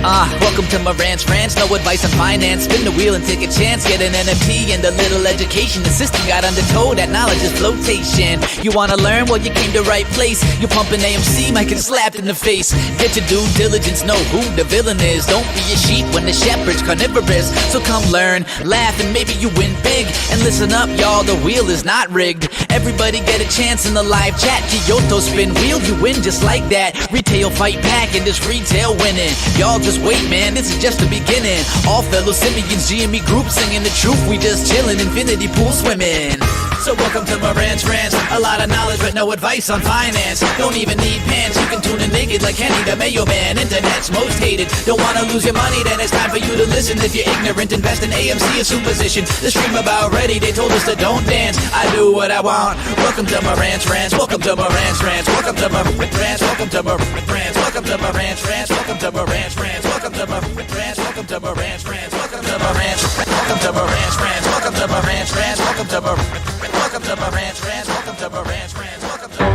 Welcome to Marantz Rantz, no advice on finance. Spin the wheel and take a chance. Get an NFT and a little education. The system got undertow, that knowledge is flotation. You wanna learn? Well, you came to right place. You're pumping AMC, might get slapped in the face. Get your due diligence, know who the villain is. Don't be a sheep when the shepherd's carnivorous. So come learn, laugh, and maybe you win big. And listen up, y'all, the wheel is not rigged. Everybody get a chance in the live chat. Kyoto spin wheel, you win just like that. Retail fight back and this retail winning. Y'all just wait, man, this is just the beginning. All fellow simians, GME group singing the truth. We just chillin', infinity pool swimming. So welcome to Marantz Rantz. A lot of knowledge but no advice on finance. Don't even need pants, you can tune in naked like Henry the Mayo Man. Internet's most hated. Don't wanna lose your money, then it's time for you to listen. If you're ignorant, invest in AMC, a superposition. The stream about ready, they told us to don't dance. I do what I want. Welcome to Marantz Rantz. Welcome to Marantz Rantz. Welcome to Marantz Rantz. Welcome to Marantz Rantz. Welcome to Marantz Rantz. Welcome to Marantz Rantz. Welcome to Marantz Rantz. Welcome to Marantz Rantz. Welcome to Marantz. Welcome to Marantz Rantz. Welcome to Marantz Rantz. Welcome to Marantz. Welcome to Marantz Rantz. Welcome to Marantz Rantz. Welcome to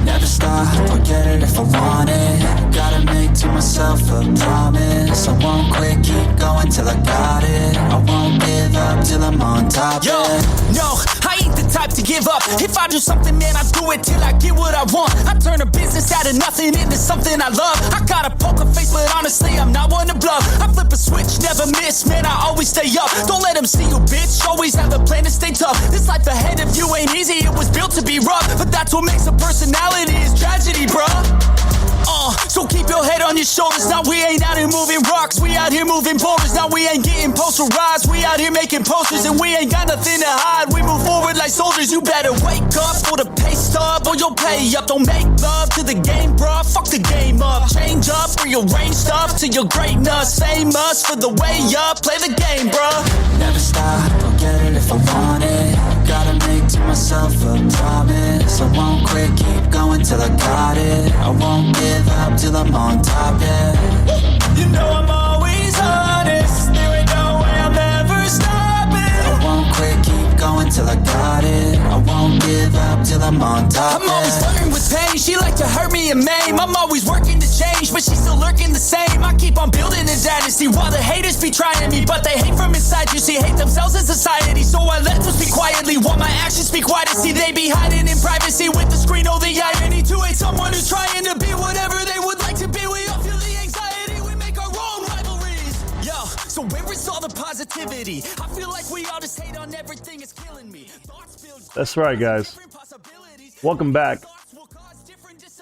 Never stop, I'll get it if I want it. Gotta make to myself a promise. I won't quit, keep going till I got it. I won't give up till I'm on top. Yo, no, I ain't the type to give up. If I do something, man, I do it till I get what I want. I turn a business out of nothing into something I love. I got a poker face, but honestly, I'm not one to bluff. I flip a switch, never miss, man, I always stay up. Don't let them see you, bitch, always have a plan to stay tough. This life ahead of you ain't easy, it was built to be rough. But that's what makes a personality, is tragedy, bruh. So keep your head on your shoulders. Now we ain't out here moving rocks, we out here moving boulders. Now we ain't getting posterized, we out here making posters. And we ain't got nothing to hide, we move forward like soldiers. You better wake up for the pay stub or you'll pay up. Don't make love to the game, bruh, fuck the game up. Change up, rearrange stuff to your greatness. Famous for the way up, play the game, bruh. Never stop, I'll get it if I want it. Gotta make to myself a promise. I won't quit, keep going till I got it. I won't give up till I'm on top, yeah. You know I'm always honest, there ain't no way I'm ever stopping. I won't quit, keep going till I got it. I won't give up till I'm on top, I'm always flirting with pain, she like to hurt me and maim. I'm always working to change, but she's still lurking the same. I keep on building a dynasty while the haters be trying me. But they hate from inside, you see, hate themselves in society. So I let them speak quietly while my actions speak quiet. See, they be hiding in privacy with the screen, oh the irony. To hate someone who's trying to be whatever they would like to be. We all feel the anxiety, we make our own rivalries. Yo, so where is all the positivity? I feel like we all just hate on everything, it's killing me. That's right, guys. Welcome back.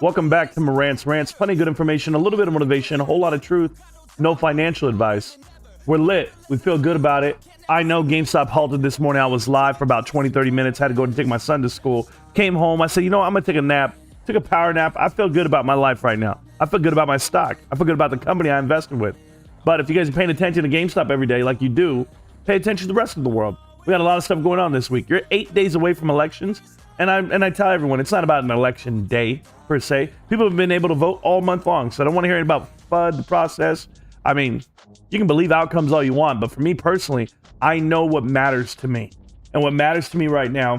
Welcome back to Marantz Rantz. Plenty of good information, a little bit of motivation, a whole lot of truth, no financial advice. We're lit. We feel good about it. I know GameStop halted this morning. I was live for about 20, 30 minutes. Had to go and take my son to school. Came home. I said, you know what? I'm going to take a nap. Took a power nap. I feel good about my life right now. I feel good about my stock. I feel good about the company I invested with. But if you guys are paying attention to GameStop every day like you do, pay attention to the rest of the world. We got a lot of stuff going on this week. You're 8 days away from elections. And I tell everyone, it's not about an election day, per se. People have been able to vote all month long, so I don't want to hear about FUD, the process. I mean, you can believe outcomes all you want, but for me personally, I know what matters to me. And what matters to me right now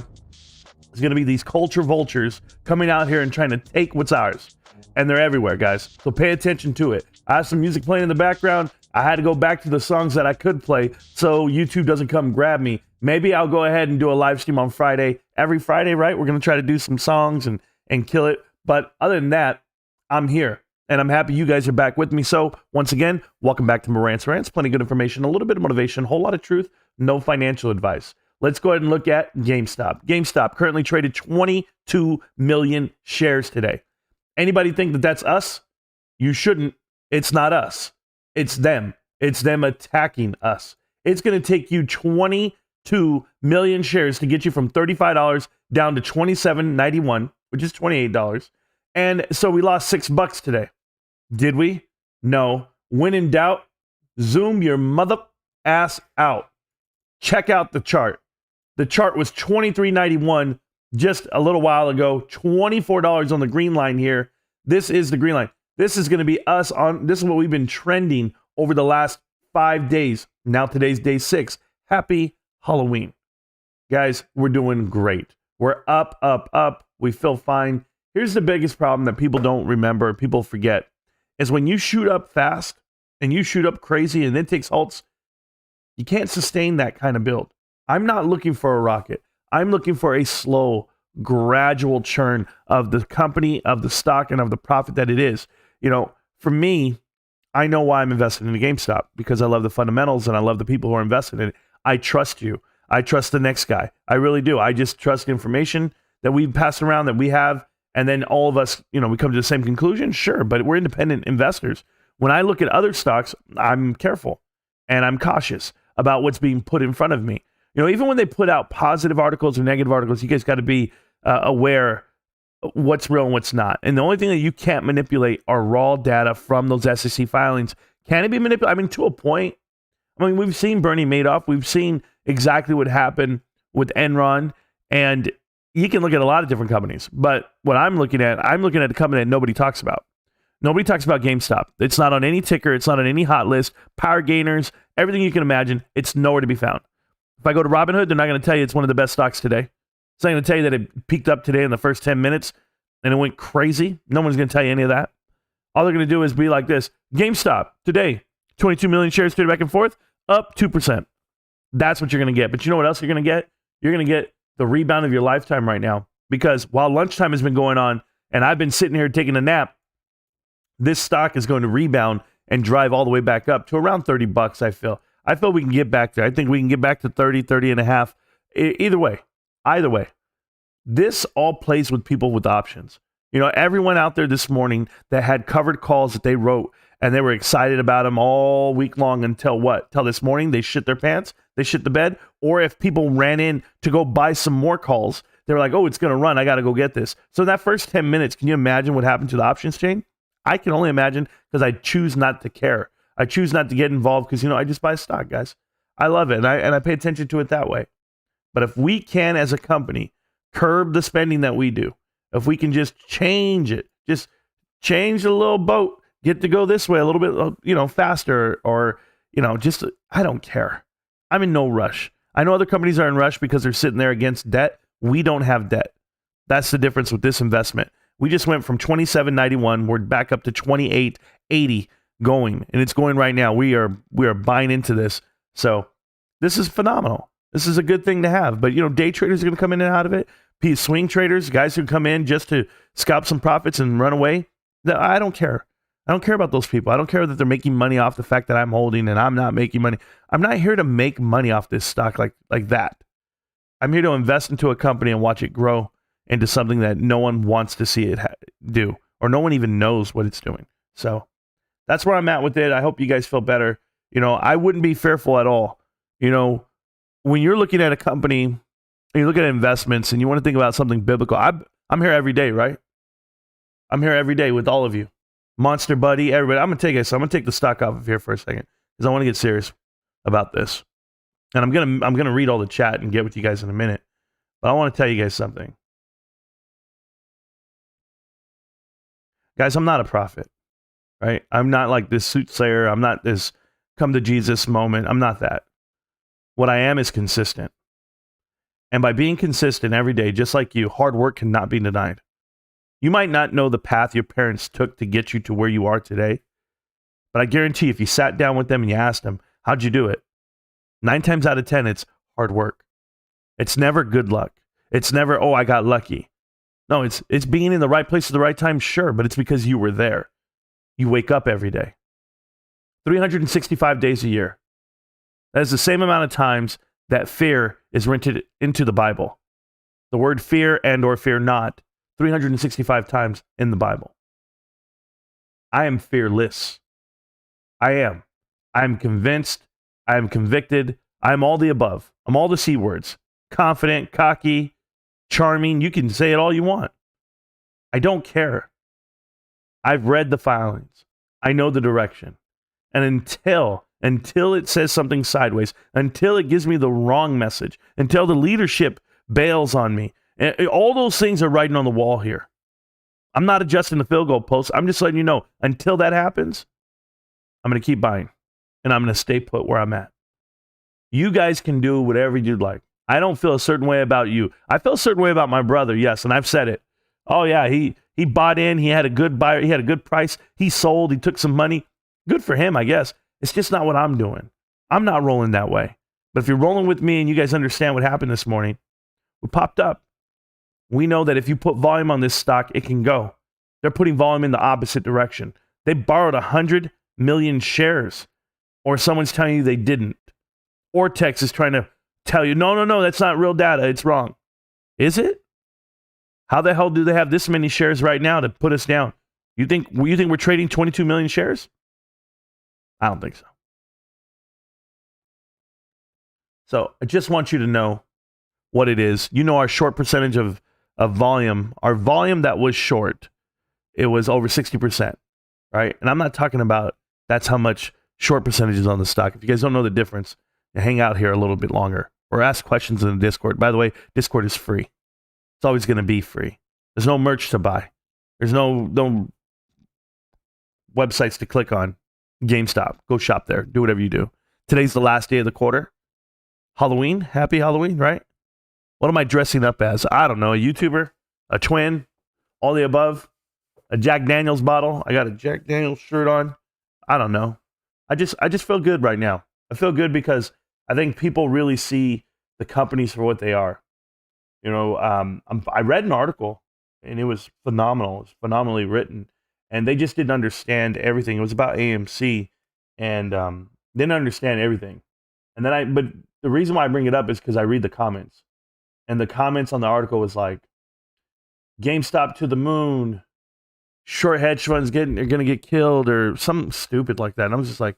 is going to be these culture vultures coming out here and trying to take what's ours. And they're everywhere, guys. So pay attention to it. I have some music playing in the background. I had to go back to the songs that I could play so YouTube doesn't come grab me. Maybe I'll go ahead and do a live stream on Friday. Every Friday, right? We're going to try to do some songs and kill it. But other than that, I'm here. And I'm happy you guys are back with me. So once again, welcome back to Marantz Rantz. Plenty of good information, a little bit of motivation, a whole lot of truth, no financial advice. Let's go ahead and look at GameStop. GameStop currently traded 22 million shares today. Anybody think that that's us? You shouldn't. It's not us. It's them. It's them attacking us. It's going to take you 22 million shares to get you from $35 down to $27.91, which is $28. And so we lost $6 today. Did we? No. When in doubt, zoom your mother ass out. Check out the chart. The chart was $23.91 just a little while ago. $24 on the green line here. This is the green line. This is going to be us on. This is what we've been trending over the last 5 days. Now today's day 6. Happy Halloween. Guys, we're doing great. We're up, up, up. We feel fine. Here's the biggest problem that people don't remember, people forget, is when you shoot up fast and you shoot up crazy and then takes halts, you can't sustain that kind of build. I'm not looking for a rocket. I'm looking for a slow, gradual churn of the company, of the stock, and of the profit that it is. You know, for me, I know why I'm invested in the GameStop, because I love the fundamentals and I love the people who are invested in it. I trust you. I trust the next guy. I really do. I just trust information that we pass around, that we have, and then all of us, you know, we come to the same conclusion. Sure, but we're independent investors. When I look at other stocks, I'm careful and I'm cautious about what's being put in front of me. You know, even when they put out positive articles or negative articles, you guys got to be aware what's real and what's not. And the only thing that you can't manipulate are raw data from those SEC filings. Can it be manipulated? I mean, to a point. I mean, we've seen Bernie Madoff. We've seen exactly what happened with Enron. And you can look at a lot of different companies. But what I'm looking at a company that nobody talks about. Nobody talks about GameStop. It's not on any ticker. It's not on any hot list. Power gainers, everything you can imagine, it's nowhere to be found. If I go to Robinhood, they're not going to tell you it's one of the best stocks today. It's not going to tell you that it peaked up today in the first 10 minutes and it went crazy. No one's going to tell you any of that. All they're going to do is be like this. GameStop, today, 22 million shares traded back and forth, up 2%. That's what you're going to get. But you know what else you're going to get? You're going to get the rebound of your lifetime right now. Because while lunchtime has been going on and I've been sitting here taking a nap, this stock is going to rebound and drive all the way back up to around $30, I feel. I feel we can get back there. I think we can get back to 30 and a half. Either way, this all plays with people with options. You know, everyone out there this morning that had covered calls that they wrote and they were excited about them all week long until what? Till this morning, they shit their pants, they shit the bed. Or if people ran in to go buy some more calls, they were like, oh, it's going to run. I got to go get this. So in that first 10 minutes, can you imagine what happened to the options chain? I can only imagine, because I choose not to care. I choose not to get involved because, you know, I just buy stock, guys. I love it, and I pay attention to it that way. But if we can, as a company, curb the spending that we do, if we can just change it, just change the little boat, get to go this way a little bit, you know, faster, or, you know, just, I don't care. I'm in no rush. I know other companies are in rush because they're sitting there against debt. We don't have debt. That's the difference with this investment. We just went from 27.91, we're back up to 28.80 going, and it's going right now. We are buying into this. So this is phenomenal. This is a good thing to have. But, you know, day traders are going to come in and out of it. Swing traders, guys who come in just to scalp some profits and run away. I don't care. I don't care about those people. I don't care that they're making money off the fact that I'm holding and I'm not making money. I'm not here to make money off this stock like that. I'm here to invest into a company and watch it grow into something that no one wants to see it do, or no one even knows what it's doing. So that's where I'm at with it. I hope you guys feel better. You know, I wouldn't be fearful at all. You know, when you're looking at a company and you look at investments and you want to think about something biblical, I'm here every day, right? I'm here every day with all of you. Monster Buddy, everybody. I'm going to take the stock off of here for a second because I want to get serious about this. And I'm going to read all the chat and get with you guys in a minute. But I want to tell you guys something. Guys, I'm not a prophet, right? I'm not like this soothsayer. I'm not this come to Jesus moment. I'm not that. What I am is consistent. And by being consistent every day, just like you, hard work cannot be denied. You might not know the path your parents took to get you to where you are today, but I guarantee if you sat down with them and you asked them, how'd you do it? 9 times out of 10, it's hard work. It's never good luck. It's never, oh, I got lucky. No, it's being in the right place at the right time, sure, but it's because you were there. You wake up every day. 365 days a year. That is the same amount of times that fear is rented into the Bible. The word fear and or fear not, 365 times in the Bible. I am fearless. I am. I'm convinced. I am convicted. I'm all the above. I'm all the C words. Confident, cocky, charming. You can say it all you want. I don't care. I've read the filings. I know the direction. And until it says something sideways, until it gives me the wrong message, until the leadership bails on me, all those things are writing on the wall here. I'm not adjusting the field goal post. I'm just letting you know, until that happens, I'm going to keep buying. And I'm going to stay put where I'm at. You guys can do whatever you'd like. I don't feel a certain way about you. I feel a certain way about my brother, yes, and I've said it. Oh yeah, he bought in, he had a good buyer, he had a good price, he sold, he took some money. Good for him, I guess. It's just not what I'm doing. I'm not rolling that way. But if you're rolling with me and you guys understand what happened this morning, we popped up. We know that if you put volume on this stock, it can go. They're putting volume in the opposite direction. They borrowed 100 million shares, or someone's telling you they didn't. Ortex is trying to tell you, no, that's not real data. It's wrong. Is it? How the hell do they have this many shares right now to put us down? You think we're trading 22 million shares? I don't think so. So I just want you to know what it is. You know our short percentage of volume. Our volume that was short, it was over 60%, right? And I'm not talking about that's how much short percentage is on the stock. If you guys don't know the difference, hang out here a little bit longer or ask questions in the Discord. By the way, Discord is free. It's always going to be free. There's no merch to buy. There's no websites to click on. GameStop. Go shop there. Do whatever you do. Today's the last day of the quarter. Halloween. Happy Halloween, right? What am I dressing up as? I don't know. A YouTuber? A twin? All the above? A Jack Daniels bottle? I got a Jack Daniels shirt on. I don't know. I just feel good right now. I feel good because I think people really see the companies for what they are. You know, I read an article and it was phenomenal. It was phenomenally written. And they just didn't understand everything. It was about AMC and didn't understand everything. And then but the reason why I bring it up is because I read the comments. And the comments on the article was like, GameStop to the moon, short hedge funds are going to get killed or something stupid like that. And I was just like,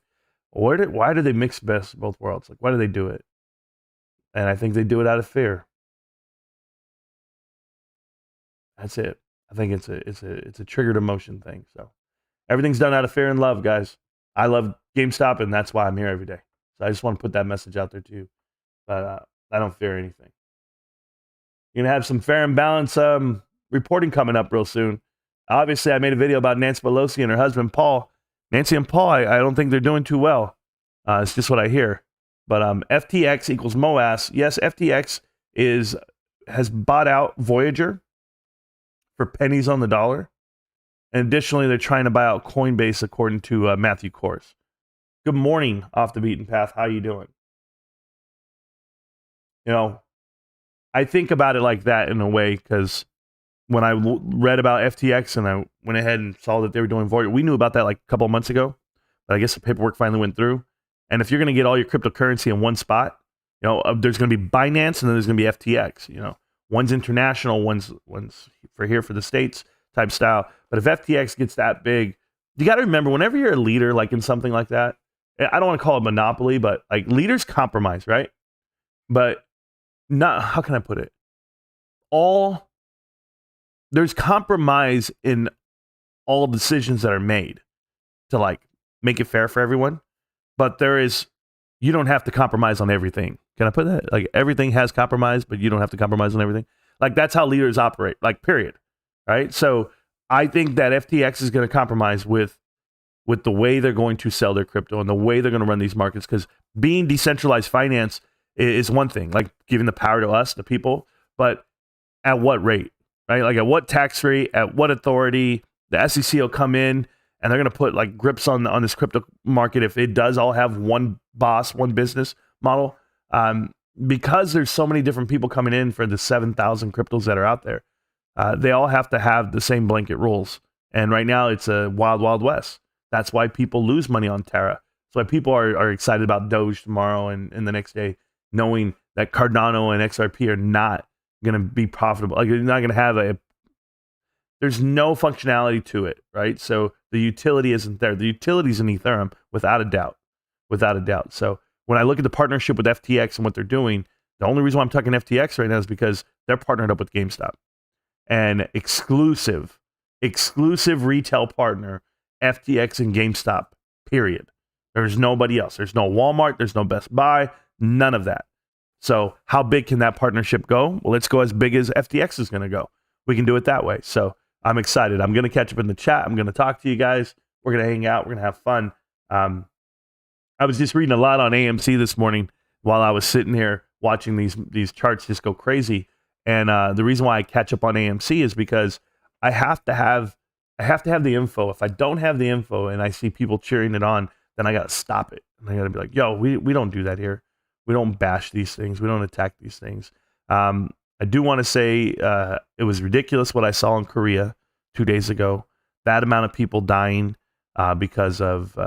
why do they mix best of both worlds? Like, why do they do it? And I think they do it out of fear. That's it. I think it's a triggered emotion thing. So everything's done out of fear and love, guys. I love GameStop, and that's why I'm here every day. So I just want to put that message out there too. But I don't fear anything. You're gonna have some fair and balanced reporting coming up real soon. Obviously, I made a video about Nancy Pelosi and her husband Paul. Nancy and Paul, I don't think they're doing too well. It's just what I hear. But FTX equals MOAS. Yes, FTX has bought out Voyager for pennies on the dollar. And additionally, they're trying to buy out Coinbase, according to Matthew Kors. Good morning, Off the Beaten Path. How you doing? You know, I think about it like that in a way because when I read about FTX and I went ahead and saw that they were doing Voyager, we knew about that like a couple of months ago. But I guess the paperwork finally went through. And if you're going to get all your cryptocurrency in one spot, you know, there's going to be Binance and then there's going to be FTX. You know, one's international, one's for here for the States type style. But if FTX gets that big, you got to remember whenever you're a leader, like in something like that, I don't want to call it monopoly, but like leaders compromise, right? But not, how can I put it? There's compromise in all decisions that are made to like make it fair for everyone. But you don't have to compromise on everything. Can I put that? Like everything has compromise, but you don't have to compromise on everything. Like that's how leaders operate, like period. Right? So I think that FTX is going to compromise with the way they're going to sell their crypto and the way they're going to run these markets. Because being decentralized finance is one thing, like giving the power to us, the people, but at what rate? Right? Like at what tax rate, at what authority? The SEC will come in and they're going to put like grips on this crypto market if it does all have one boss, one business model. Because there's so many different people coming in for the 7,000 cryptos that are out there. They all have to have the same blanket rules. And right now it's a wild, wild west. That's why people lose money on Terra. That's why people are excited about Doge tomorrow and the next day, knowing that Cardano and XRP are not going to be profitable. Like you're not going to have there's no functionality to it, right? So the utility isn't there. The utility is in Ethereum without a doubt. So when I look at the partnership with FTX and what they're doing, the only reason why I'm talking FTX right now is because they're partnered up with GameStop. And exclusive retail partner, FTX and GameStop, period. There's nobody else. There's no Walmart. There's no Best Buy. None of that. So how big can that partnership go? Well, let's go as big as FTX is going to go. We can do it that way. So I'm excited. I'm going to catch up in the chat. I'm going to talk to you guys. We're going to hang out. We're going to have fun. I was just reading a lot on AMC this morning while I was sitting here watching these charts just go crazy. And the reason why I catch up on AMC is because I have to have the info. If I don't have the info and I see people cheering it on, then I got to stop it. And I got to be like, yo, we don't do that here. We don't bash these things. We don't attack these things. I do want to say it was ridiculous what I saw in Korea 2 days ago. That amount of people dying because of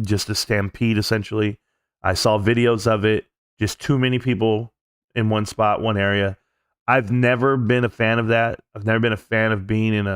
just a stampede, essentially. I saw videos of it. Just too many people in one spot, one area. I've never been a fan of that. I've never been a fan of being in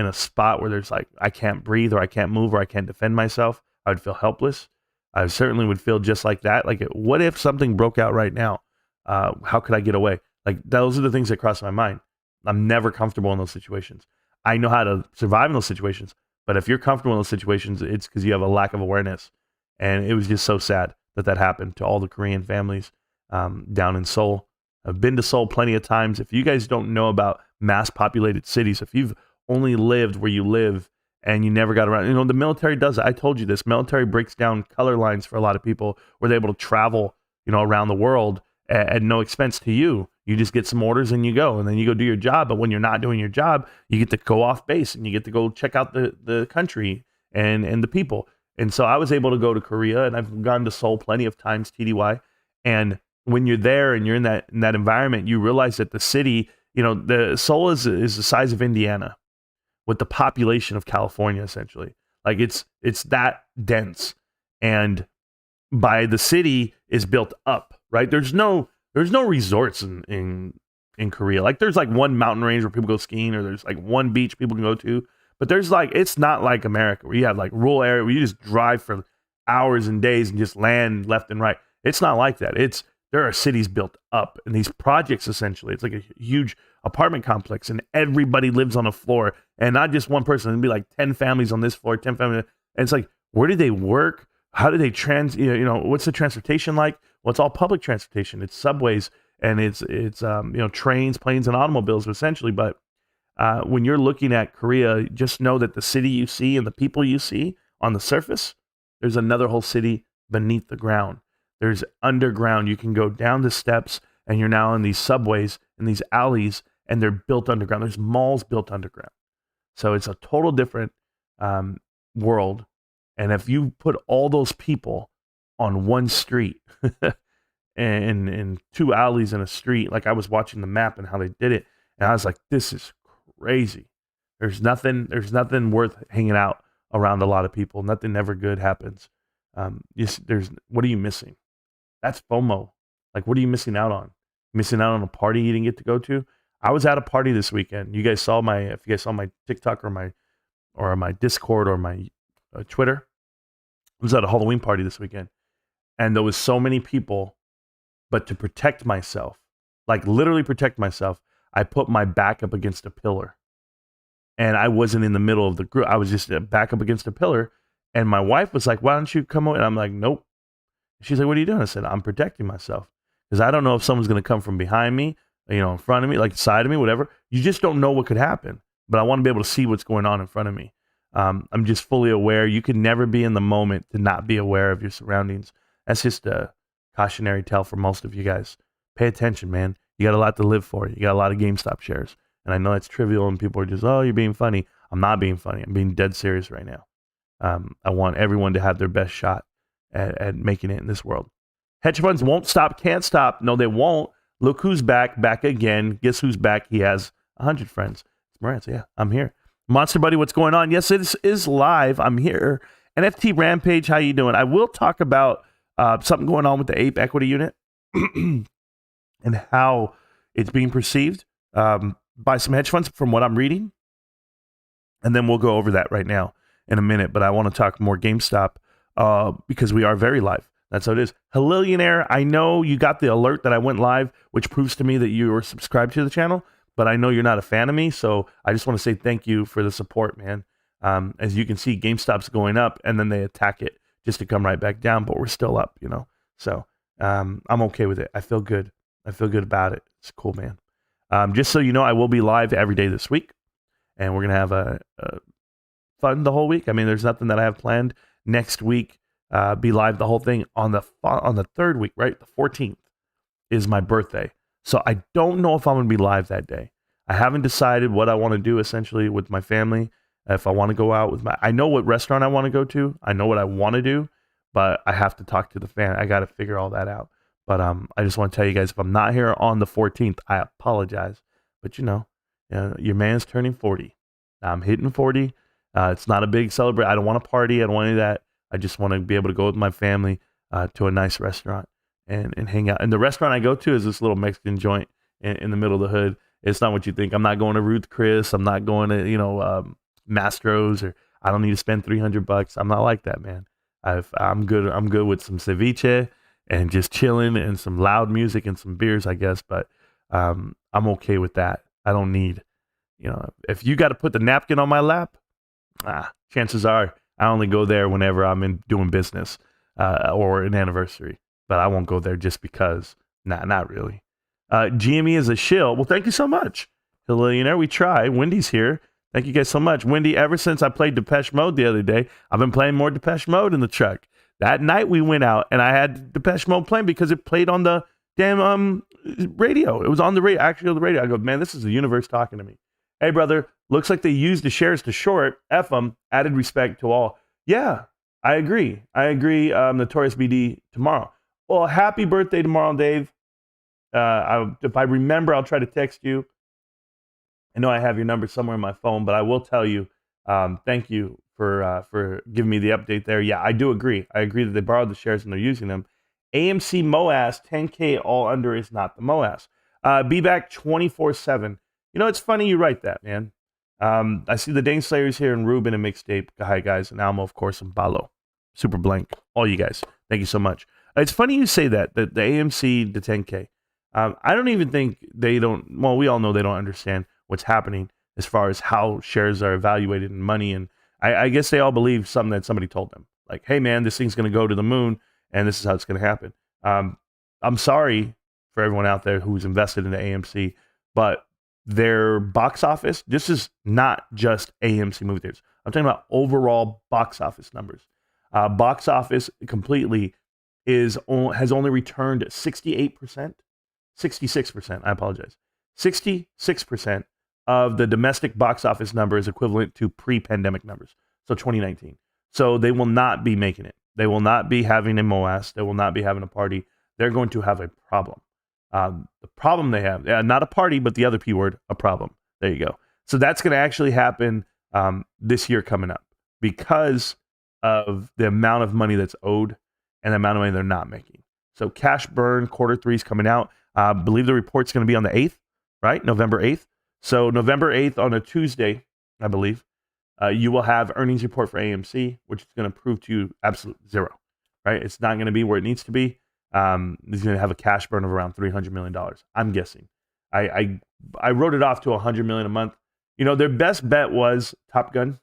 a spot where there's like, I can't breathe or I can't move or I can't defend myself. I would feel helpless. I certainly would feel just like that. Like, what if something broke out right now? How could I get away? Like, those are the things that cross my mind. I'm never comfortable in those situations. I know how to survive in those situations, but if you're comfortable in those situations, it's because you have a lack of awareness. And it was just so sad that happened to all the Korean families down in Seoul. I've been to Seoul plenty of times. If you guys don't know about mass populated cities, if you've only lived where you live and you never got around, the military does it. I told you this. Military breaks down color lines for a lot of people where they're able to travel, around the world at no expense to you. You just get some orders and you go, and then you go do your job. But when you're not doing your job, you get to go off base and you get to go check out the country and the people. And so I was able to go to Korea, and I've gone to Seoul plenty of times, TDY. And when you're there and you're in that environment, you realize that the city, the Seoul is the size of Indiana with the population of California, essentially. Like it's that dense. And by the city is built up, right? There's no resorts in Korea. Like there's like one mountain range where people go skiing, or there's like one beach people can go to. But there's like, it's not like America where you have like rural area where you just drive for hours and days and just land left and right. It's not like that. There are cities built up, and these projects, essentially, it's like a huge apartment complex, and everybody lives on a floor, and not just one person. It'd be like 10 families on this floor, 10 families. And it's like, where do they work? How do they what's the transportation like? Well, it's all public transportation. It's subways, and it's trains, planes, and automobiles, essentially. But when you're looking at Korea, just know that the city you see and the people you see on the surface, there's another whole city beneath the ground. There's underground. You can go down the steps, and you're now in these subways and these alleys, and they're built underground. There's malls built underground. So it's a total different world. And if you put all those people on one street and two alleys in a street, like I was watching the map and how they did it, and I was like, this is crazy. There's nothing worth hanging out around a lot of people. Nothing ever good happens. What are you missing? That's FOMO. Like, what are you missing out on? Missing out on a party you didn't get to go to? I was at a party this weekend. If you guys saw my TikTok or my Discord or my Twitter, I was at a Halloween party this weekend, and there was so many people, but to protect myself, like literally protect myself, I put my back up against a pillar, and I wasn't in the middle of the group. I was just back up against a pillar, and my wife was like, why don't you come over? And I'm like, nope. She's like, what are you doing? I said, I'm protecting myself, because I don't know if someone's going to come from behind me, in front of me, like side of me, whatever. You just don't know what could happen, but I want to be able to see what's going on in front of me. I'm just fully aware. You can never be in the moment to not be aware of your surroundings. That's just a cautionary tale for most of you guys. Pay attention, man. You got a lot to live for. You got a lot of GameStop shares. And I know it's trivial and people are just, oh, you're being funny. I'm not being funny. I'm being dead serious right now. I want everyone to have their best shot at making it in this world. Hedge funds won't stop, can't stop. No, they won't. Look who's back again. Guess who's back? He has 100 friends. It's Marantz. Yeah, I'm here. Monster Buddy, what's going on? Yes, it is live. I'm here. NFT Rampage, how you doing? I will talk about something going on with the Ape Equity Unit and how it's being perceived by some hedge funds from what I'm reading. And then we'll go over that right now in a minute. But I want to talk more GameStop because we are very live. That's how it is. Hillillionaire, I know you got the alert that I went live, which proves to me that you were subscribed to the channel. But I know you're not a fan of me, so I just want to say thank you for the support, man. As you can see, GameStop's going up, and then they attack it just to come right back down, but we're still up, So I'm okay with it. I feel good. I feel good about it. It's cool, man. Just so you know, I will be live every day this week, and we're going to have a fun the whole week. I mean, there's nothing that I have planned. Next week, be live the whole thing on the third week, right? The 14th. is my birthday. So I don't know if I'm going to be live that day. I haven't decided what I want to do essentially with my family. If I want to go out with I know what restaurant I want to go to. I know what I want to do, but I have to talk to the fan. I got to figure all that out. But I just want to tell you guys, if I'm not here on the 14th, I apologize. But your man's turning 40. I'm hitting 40. It's not a big celebration. I don't want to party. I don't want any of that. I just want to be able to go with my family to a nice restaurant and hang out. And the restaurant I go to is this little Mexican joint in the middle of the hood. It's not what you think. I'm not going to Ruth Chris. I'm not going to, Mastro's, or I don't need to spend $300. I'm not like that, man. I'm good. I'm good with some ceviche and just chilling and some loud music and some beers, I guess. But I'm okay with that. I don't need, if you got to put the napkin on my lap, chances are I only go there whenever I'm doing business or an anniversary. But I won't go there just because. Nah, not really. GME is a shill. Well, thank you so much, Hillionaire. We try. Wendy's here. Thank you guys so much. Wendy, ever since I played Depeche Mode the other day, I've been playing more Depeche Mode in the truck. That night we went out and I had Depeche Mode playing because it played on the damn radio. It was on the radio, actually on the radio. I go, man, this is the universe talking to me. Hey, brother, looks like they used the shares to short. F them. Added respect to all. Yeah, I agree. Notorious BD tomorrow. Well, happy birthday tomorrow, Dave. If I remember, I'll try to text you. I know I have your number somewhere in my phone, but I will tell you, thank you for giving me the update there. Yeah, I do agree. I agree that they borrowed the shares and they're using them. AMC MOAS, 10K all under is not the MOAS. Be back 24/7. It's funny you write that, man. I see the Dane Slayers here and Ruben and Mixtape. Hi, guys. And Almo, of course, and Balo. Super Blank. All you guys. Thank you so much. It's funny you say that, the AMC, the 10K. I don't even think we all know they don't understand what's happening as far as how shares are evaluated in money. And I guess they all believe something that somebody told them. Like, hey, man, this thing's going to go to the moon, and this is how it's going to happen. I'm sorry for everyone out there who's invested in the AMC, but their box office, this is not just AMC movie theaters. I'm talking about overall box office numbers. Box office completely has only returned 68%. 66%, I apologize. 66% of the domestic box office number is equivalent to pre-pandemic numbers, so 2019. So they will not be making it. They will not be having a MOAS. They will not be having a party. They're going to have a problem. The problem they have, not a party, but the other P word, a problem. There you go. So that's going to actually happen this year coming up because of the amount of money that's owed and the amount of money they're not making. So cash burn, Q3 is coming out. I believe the report's going to be on the 8th, right? November 8th. So November 8th on a Tuesday, I believe, you will have earnings report for AMC, which is going to prove to you absolute zero, right? It's not going to be where it needs to be. It's going to have a cash burn of around $300 million. I'm guessing. I wrote it off to $100 million a month. Their best bet was Top Gun.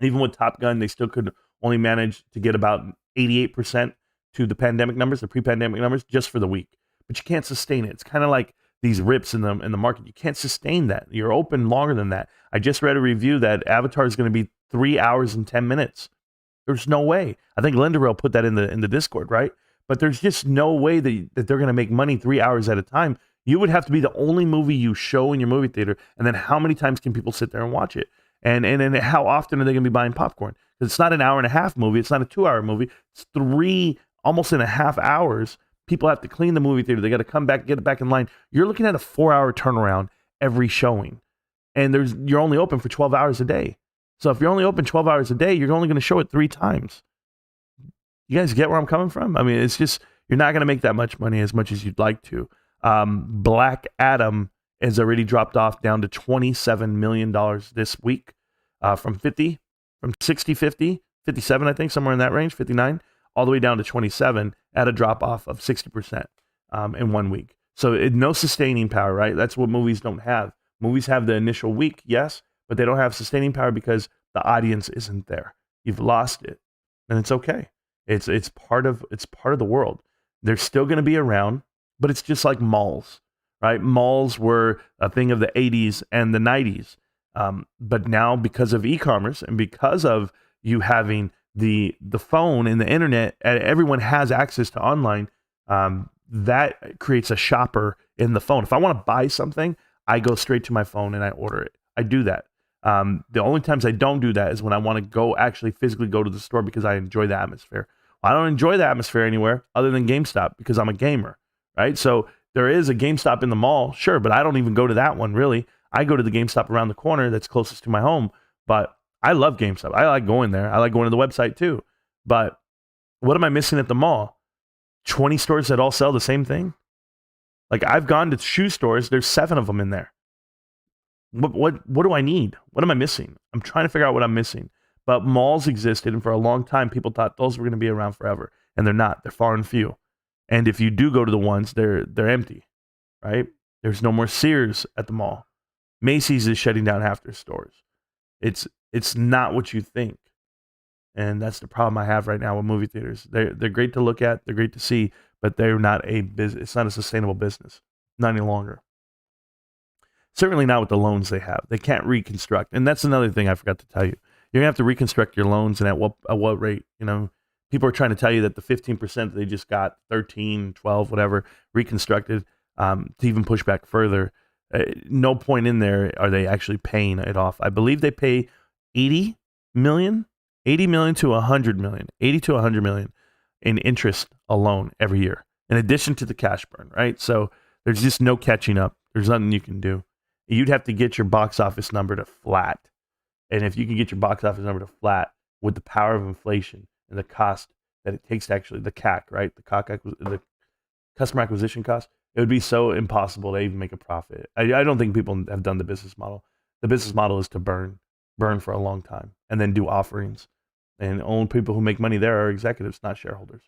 Even with Top Gun, they still could only manage to get about 88% to the pandemic numbers, the pre-pandemic numbers, just for the week. But you can't sustain it. It's kind of like these rips in the market. You can't sustain that. You're open longer than that. I just read a review that Avatar is going to be 3 hours and 10 minutes. There's no way. I think Lindarell put that in the Discord, right? But there's just no way that they're going to make money 3 hours at a time. You would have to be the only movie you show in your movie theater, and then how many times can people sit there and watch it? And how often are they going to be buying popcorn? Because it's not an hour and a half movie. It's not a 2 hour movie. It's 3 almost and a half hours. People have to clean the movie theater. They got to come back, get it back in line. You're looking at a 4 hour turnaround every showing. And you're only open for 12 hours a day. So if you're only open 12 hours a day, you're only going to show it 3 times. You guys get where I'm coming from? I mean, it's just, you're not going to make that much money as much as you'd like to. Black Adam has already dropped off down to $27 million this week from 60, 50, 57, I think, somewhere in that range, 59, all the way down to 27 at a drop off of 60% in 1 week. So no sustaining power, right? That's what movies don't have. Movies have the initial week, yes, but they don't have sustaining power because the audience isn't there. You've lost it, and it's okay. It's part of the world. They're still going to be around, but it's just like malls, right? Malls were a thing of the 80s and the 90s. But now because of e-commerce and because of you having the phone and the internet, everyone has access to online. that creates a shopper in the phone. If I want to buy something, I go straight to my phone and I order it. I do that. The only times I don't do that is when I want to go actually physically go to the store because I enjoy the atmosphere. Well, I don't enjoy the atmosphere anywhere other than GameStop because I'm a gamer, right? So there is a GameStop in the mall, sure, but I don't even go to that one really. I go to the GameStop around the corner that's closest to my home, but I love GameStop. I like going there. I like going to the website too. But what am I missing at the mall? 20 stores that all sell the same thing? Like I've gone to shoe stores, there's 7 of them in there. What do I need? What am I missing? I'm trying to figure out what I'm missing. But malls existed, and for a long time, people thought those were going to be around forever, and they're not. They're far and few. And if you do go to the ones, they're empty, right? There's no more Sears at the mall. Macy's is shutting down half their stores. It's not what you think, and that's the problem I have right now with movie theaters. They're great to look at, they're great to see, but they're not a business. It's not a sustainable business, not any longer. Certainly not with the loans they have. They can't reconstruct, and that's another thing I forgot to tell you. You're gonna have to reconstruct your loans, and at what rate? You know, people are trying to tell you that the 15% that they just got, 13, 12, whatever, reconstructed to even push back further. No point in there are they actually paying it off. I believe they pay 80 million to 100 million, 80 to 100 million in interest alone every year, in addition to the cash burn, right? So there's just no catching up. There's nothing you can do. You'd have to get your box office number to flat. And if you can get your box office number to flat with the power of inflation and the cost that it takes to actually, the CAC, right? The customer acquisition cost, it would be so impossible to even make a profit. I don't think people have done the business model. The business model is to burn for a long time and then do offerings. And only people who make money there are executives, not shareholders.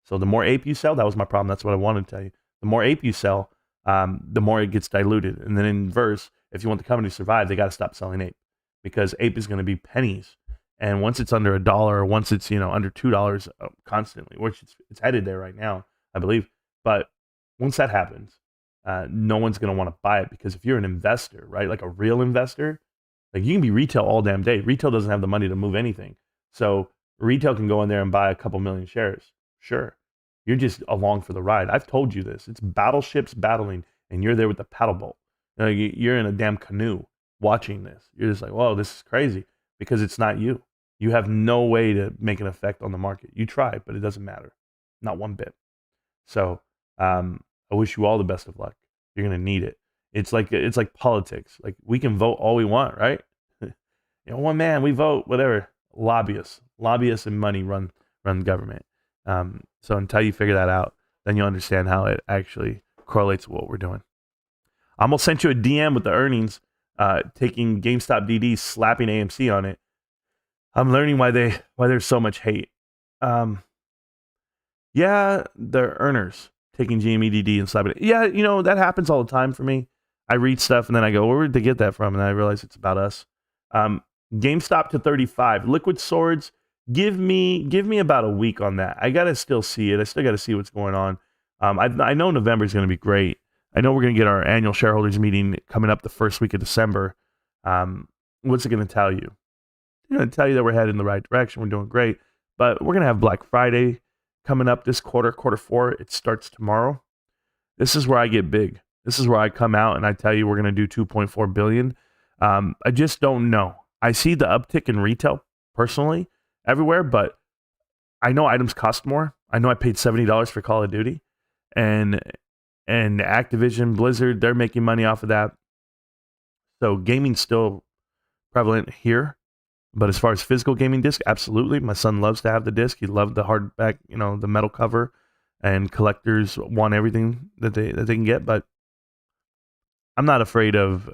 So the more ape you sell, that was my problem. That's what I wanted to tell you. The more ape you sell, the more it gets diluted. And then in inverse, if you want the company to survive, they got to stop selling ape, because ape is going to be pennies. And once it's under $1, or once it's under $2 constantly, which it's headed there right now, I believe. But once that happens, no one's going to want to buy it, because if you're an investor, right, like a real investor, like you can be retail all damn day. Retail doesn't have the money to move anything. So retail can go in there and buy a couple million shares. Sure. You're just along for the ride. I've told you this. It's battleships battling, and you're there with the paddle boat. You're in a damn canoe watching this. You're just like, whoa, this is crazy, because it's not you. You have no way to make an effect on the market. You try, but it doesn't matter. Not one bit. So I wish you all the best of luck. You're going to need it. It's like politics. Like, we can vote all we want, right? One man, we vote, whatever. Lobbyists and money run the government. So until you figure that out, then you'll understand how it actually correlates with what we're doing. I almost sent you a DM with the earnings, taking GameStop DD, slapping AMC on it. I'm learning why there's so much hate. Yeah, they're earners taking GME DD and slapping it. Yeah, that happens all the time for me. I read stuff and then I go, where did they get that from? And I realize it's about us. GameStop to 35. Liquid Swords, give me about a week on that. I gotta still see it. I still gotta see what's going on. I know November is gonna be great. I know we're gonna get our annual shareholders meeting coming up the first week of December. What's it gonna tell you? It's gonna tell you that we're headed in the right direction. We're doing great, but we're gonna have Black Friday coming up this quarter 4. It starts tomorrow. This is where I get big. This is where I come out and I tell you we're gonna do 2.4 billion. I just don't know. I see the uptick in retail personally everywhere, but I know items cost more. I know I paid $70 for Call of Duty, and Activision, Blizzard, they're making money off of that. So gaming's still prevalent here, but as far as physical gaming disc, absolutely. My son loves to have the disc. He loved the hardback, the metal cover, and collectors want everything that they can get. But I'm not afraid of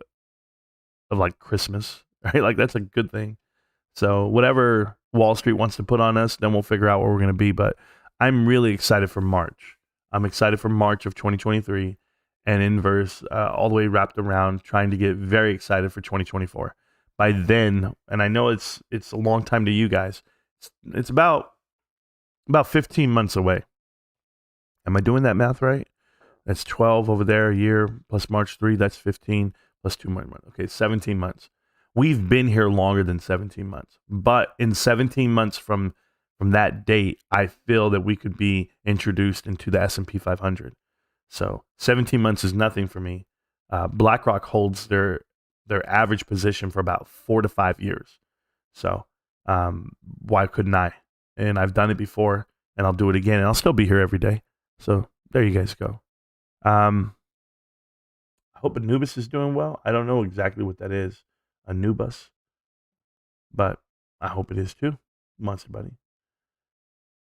like Christmas, right? Like, that's a good thing. So whatever Wall Street wants to put on us, then we'll figure out where we're going to be. But I'm really excited for March. I'm excited for March of 2023 and inverse, all the way wrapped around, trying to get very excited for 2024. By then, and I know it's a long time to you guys, it's about 15 months away. Am I doing that math right? That's 12 over there, a year, plus March 3, that's 15, plus 2 more months. Okay, 17 months. We've been here longer than 17 months. But in 17 months from that date, I feel that we could be introduced into the S&P 500. So 17 months is nothing for me. BlackRock holds their average position for about 4 to 5 years. So why couldn't I? And I've done it before, and I'll do it again, and I'll still be here every day. So there you guys go. I hope Anubis is doing well. I don't know exactly what that is, Anubis, but I hope it is too. Monster Buddy.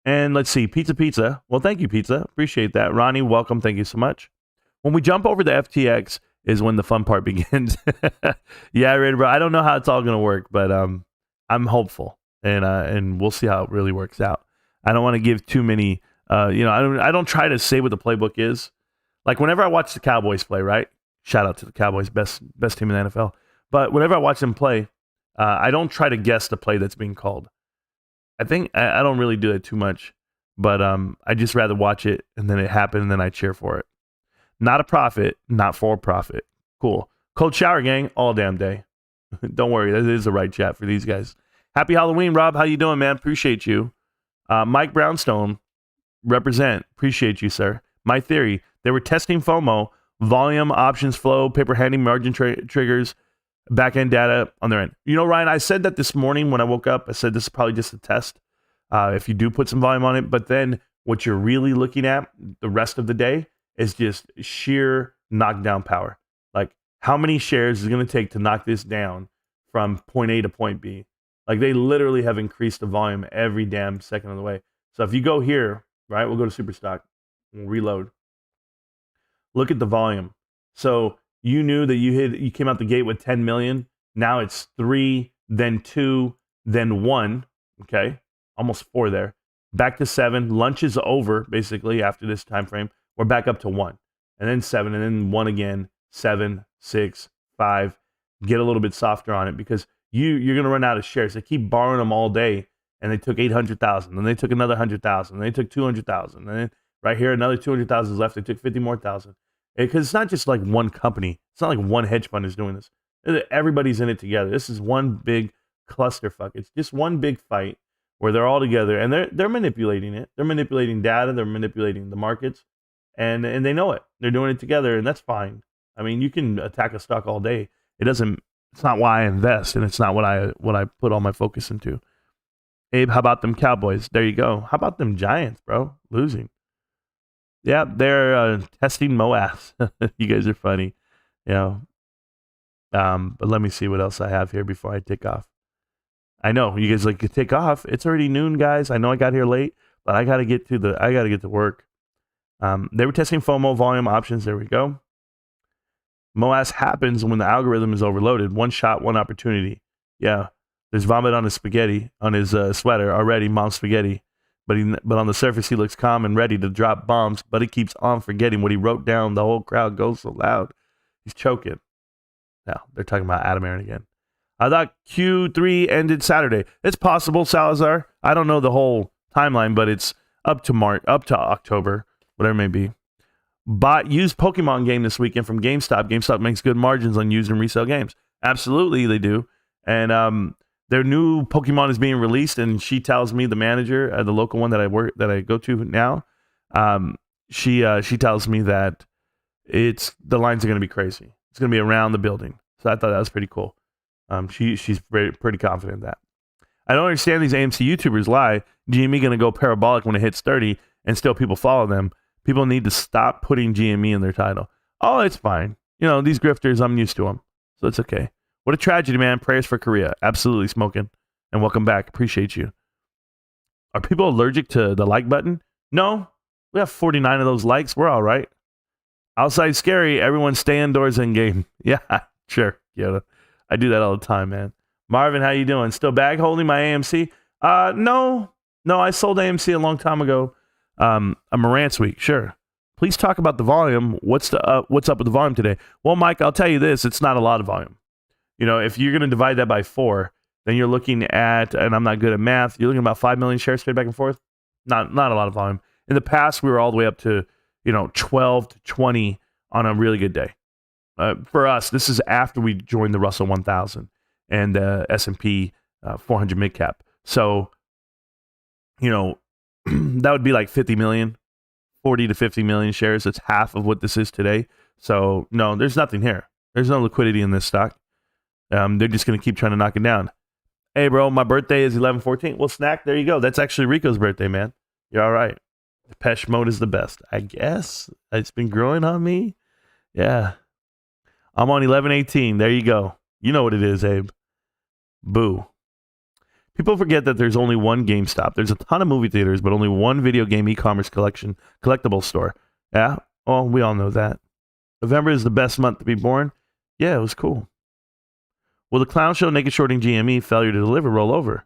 And let's see, Pizza. Well, thank you, Pizza. Appreciate that. Ronnie, welcome. Thank you so much. When we jump over to FTX is when the fun part begins. Yeah, Raider Bro. I don't know how it's all going to work, but I'm hopeful, and we'll see how it really works out. I don't want to give too many. I don't try to say what the playbook is. Like whenever I watch the Cowboys play, right? Shout out to the Cowboys, best team in the NFL. But whenever I watch them play, I don't try to guess the play that's being called. I think I don't really do it too much, but I just rather watch it and then it happen and then I cheer for it. Not a profit, not for profit. Cool. Cold shower gang all damn day. Don't worry, that is the right chat for these guys. Happy Halloween, Rob. How you doing, man? Appreciate you. Mike Brownstone, represent. Appreciate you, sir. My theory, they were testing FOMO, volume, options flow, paper handing, margin triggers, back-end data on their end. You know, Ryan, I said that this morning when I woke up. I said this is probably just a test if you do put some volume on it. But then what you're really looking at the rest of the day is just sheer knockdown power. Like how many shares is it going to take to knock this down from point A to point B? Like they literally have increased the volume every damn second of the way. So if you go here, right, we'll go to Superstock, we'll reload. Look at the volume. So you knew that you came out the gate with 10 million. Now it's 3, then 2, then 1. Okay, almost 4 there. Back to 7. Lunch is over basically after this time frame. We're back up to 1, and then 7, and then 1 again. 7, 6, 5. Get a little bit softer on it because you're gonna run out of shares. They keep borrowing them all day, and they took 800,000, and they took another 100,000, and they took 200,000, and then right here another 200,000 is left. They took 50 more thousand. Because it's not just like one company. It's not like one hedge fund is doing this. Everybody's in it together. This is one big clusterfuck. It's just one big fight where they're all together and they're manipulating it. They're manipulating data. They're manipulating the markets, and they know it. They're doing it together, and that's fine. I mean, you can attack a stock all day. It's not why I invest, and it's not what I put all my focus into. Abe, how about them Cowboys? There you go. How about them Giants, bro? Losing. Yeah, they're testing MOAS. You guys are funny. But let me see what else I have here before I take off. I know you guys like to take off. It's already noon, guys. I know I got here late, but I gotta get to work. They were testing FOMO volume options. There we go. MOAS happens when the algorithm is overloaded. One shot, one opportunity. Yeah, there's vomit on his spaghetti, on his sweater already. Mom's spaghetti. But on the surface, he looks calm and ready to drop bombs, but he keeps on forgetting what he wrote down. The whole crowd goes so loud. He's choking. Now, they're talking about Adam Aaron again. I thought Q3 ended Saturday. It's possible, Salazar. I don't know the whole timeline, but it's up to October, whatever it may be. Bought used Pokemon game this weekend from GameStop. GameStop makes good margins on used and resale games. Absolutely, they do. And their new Pokemon is being released, and she tells me, the manager at the local one that I go to now, she tells me that the lines are going to be crazy. It's going to be around the building. So I thought that was pretty cool. She's pretty confident in that. I don't understand these AMC YouTubers lie. GME going to go parabolic when it hits 30, and still people follow them. People need to stop putting GME in their title. Oh, it's fine. These grifters, I'm used to them, so it's okay. What a tragedy, man. Prayers for Korea. Absolutely, Smoking. And welcome back. Appreciate you. Are people allergic to the like button? No. We have 49 of those likes. We're all right. Outside scary. Everyone stay indoors in game. Yeah, sure. Yeah, I do that all the time, man. Marvin, how you doing? Still bag holding my AMC? No, I sold AMC a long time ago. A Marantz week, sure. Please talk about the volume. What's up with the volume today? Well, Mike, I'll tell you this. It's not a lot of volume. If you're going to divide that by 4, then you're looking at, and I'm not good at math, you're looking at about 5 million shares traded back and forth. Not a lot of volume. In the past, we were all the way up to, 12 to 20 on a really good day. For us, this is after we joined the Russell 1000 and the S&P 400 mid cap. So, that would be like 50 million, 40 to 50 million shares. It's half of what this is today. So no, there's nothing here. There's no liquidity in this stock. They're just going to keep trying to knock it down. Hey, bro, my birthday is 11/14. Well, snack, there you go. That's actually Rico's birthday, man. You're all right. Depeche Mode is the best, I guess. It's been growing on me. Yeah. I'm on 11/18. There you go. You know what it is, Abe. Boo. People forget that there's only one GameStop. There's a ton of movie theaters, but only one video game e-commerce collectible store. Yeah? Oh, we all know that. November is the best month to be born. Yeah, it was cool. Will the clown show Naked Shorting GME failure to deliver roll over?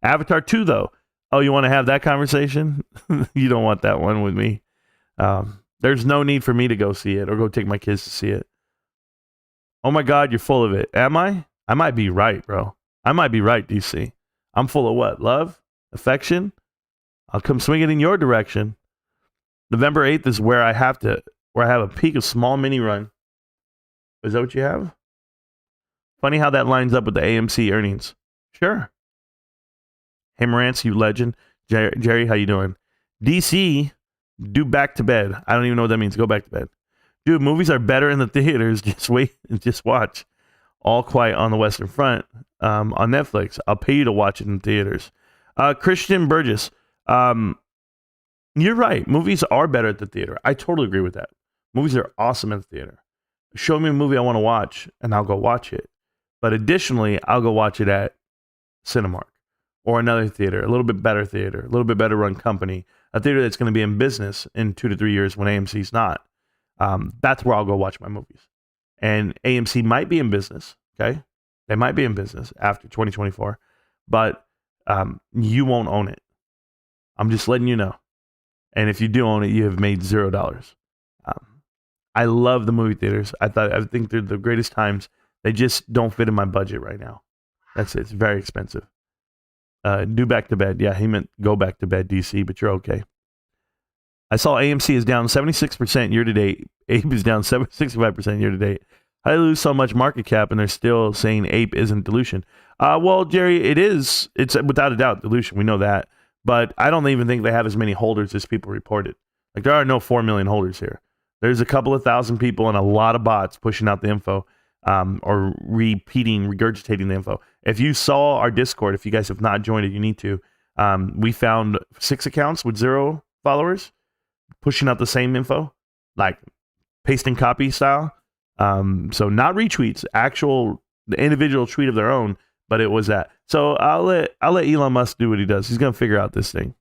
Avatar 2, though. Oh, you want to have that conversation? You don't want that one with me. There's no need for me to go see it or go take my kids to see it. Oh my God, you're full of it. Am I? I might be right, bro. I might be right, DC. I'm full of what? Love? Affection? I'll come swinging in your direction. November 8th is where I have a peak of small mini run. Is that what you have? Funny how that lines up with the AMC earnings. Sure. Hey, Marantz, you legend. Jerry, how you doing? DC, do back to bed. I don't even know what that means. Go back to bed. Dude, movies are better in the theaters. Just wait and just watch. All Quiet on the Western Front on Netflix. I'll pay you to watch it in theaters. Christian Burgess, you're right. Movies are better at the theater. I totally agree with that. Movies are awesome at the theater. Show me a movie I want to watch, and I'll go watch it. But additionally, I'll go watch it at Cinemark or another theater, a little bit better theater, a little bit better run company, a theater that's going to be in business in 2 to 3 years when AMC's not. That's where I'll go watch my movies. And AMC might be in business, okay? They might be in business after 2024, but you won't own it. I'm just letting you know. And if you do own it, you have made $0. I love the movie theaters. I think they're the greatest times. They just don't fit in my budget right now. That's it. It's very expensive. Do back to bed. Yeah, he meant go back to bed, DC, but you're okay. I saw AMC is down 76% year to date. Ape is down 65% year to date. How do they lose so much market cap and they're still saying Ape isn't dilution? Well, Jerry, it is. It's without a doubt dilution. We know that. But I don't even think they have as many holders as people reported. Like, there are no 4 million holders here. There's a couple of thousand people and a lot of bots pushing out the info or regurgitating the info. If you saw our Discord, if you guys have not joined it, you need to. We found 6 accounts with 0 followers pushing out the same info, like paste and copy style. So not retweets, the individual tweet of their own, but it was that. So I'll let Elon Musk do what he does. He's gonna figure out this thing.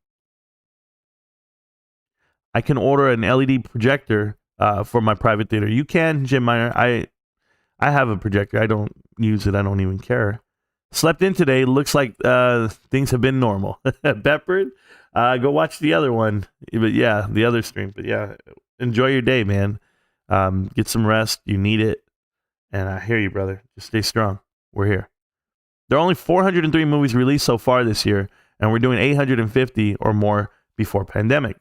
I can order an LED projector for my private theater. You can, Jim Meyer. I have a projector. I don't use it. I don't even care. Slept in today. Looks like things have been normal. Bedford, go watch the other one. But yeah, the other stream. But yeah, enjoy your day, man. Get some rest. You need it. And I hear you, brother. Just stay strong. We're here. There are only 403 movies released so far this year, and we're doing 850 or more before pandemic.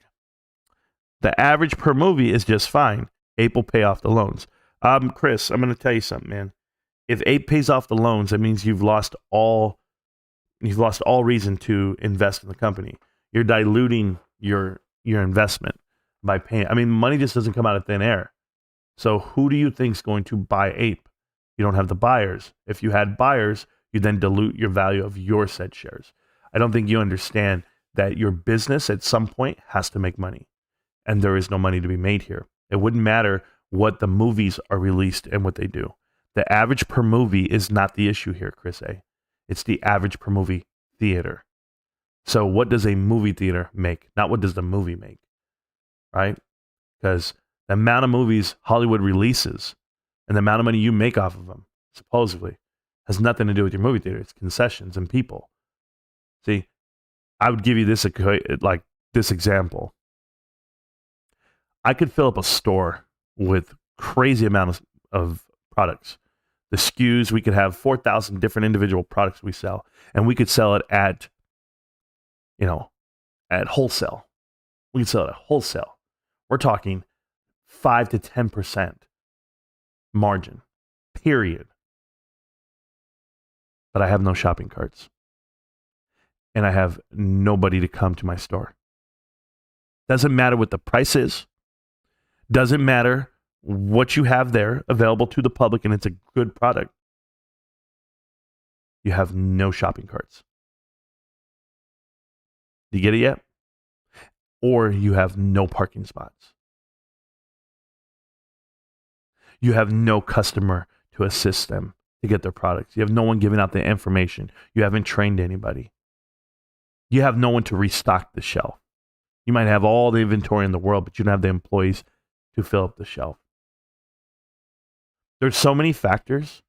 The average per movie is just fine. Ape will pay off the loans. Chris, I'm going to tell you something, man. If Ape pays off the loans, that means you've lost all reason to invest in the company. You're diluting your investment by paying. I mean, money just doesn't come out of thin air. So who do you think is going to buy Ape? You don't have the buyers. If you had buyers, you then dilute your value of your said shares. I don't think you understand that your business at some point has to make money. And there is no money to be made here. It wouldn't matter what the movies are released and what they do. The average per movie is not the issue here, Chris A. It's the average per movie theater. So what does a movie theater make? Not what does the movie make, right? Because the amount of movies Hollywood releases and the amount of money you make off of them, supposedly, has nothing to do with your movie theater. It's concessions and people. See, I would give you this example. I could fill up a store with crazy amounts of products. The SKUs, we could have 4,000 different individual products we sell, and we could sell it at wholesale. We could sell it at wholesale. We're talking 5 to 10% margin, period. But I have no shopping carts. And I have nobody to come to my store. Doesn't matter what the price is. Doesn't matter what you have there available to the public, and it's a good product. You have no shopping carts. Do you get it yet? Or you have no parking spots. You have no customer to assist them to get their products. You have no one giving out the information. You haven't trained anybody. You have no one to restock the shelf. You might have all the inventory in the world, but you don't have the employees to fill up the shelf. There's so many factors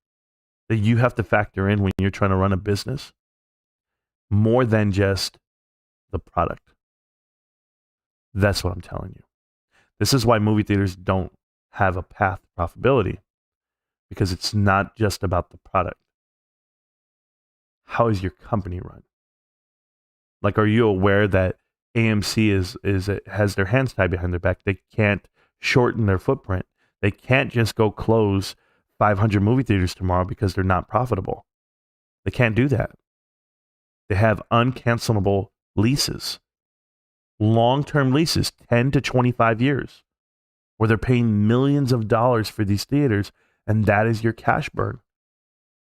that you have to factor in when you're trying to run a business, more than just the product. That's what I'm telling you. This is why movie theaters don't have a path to profitability, because it's not just about the product. How is your company run? Like, are you aware that AMC has their hands tied behind their back? They can't shorten their footprint. They can't just go close 500 movie theaters tomorrow because they're not profitable. They can't do that. They have uncancelable leases, long-term leases, 10 to 25 years, where they're paying millions of dollars for these theaters, and that is your cash burn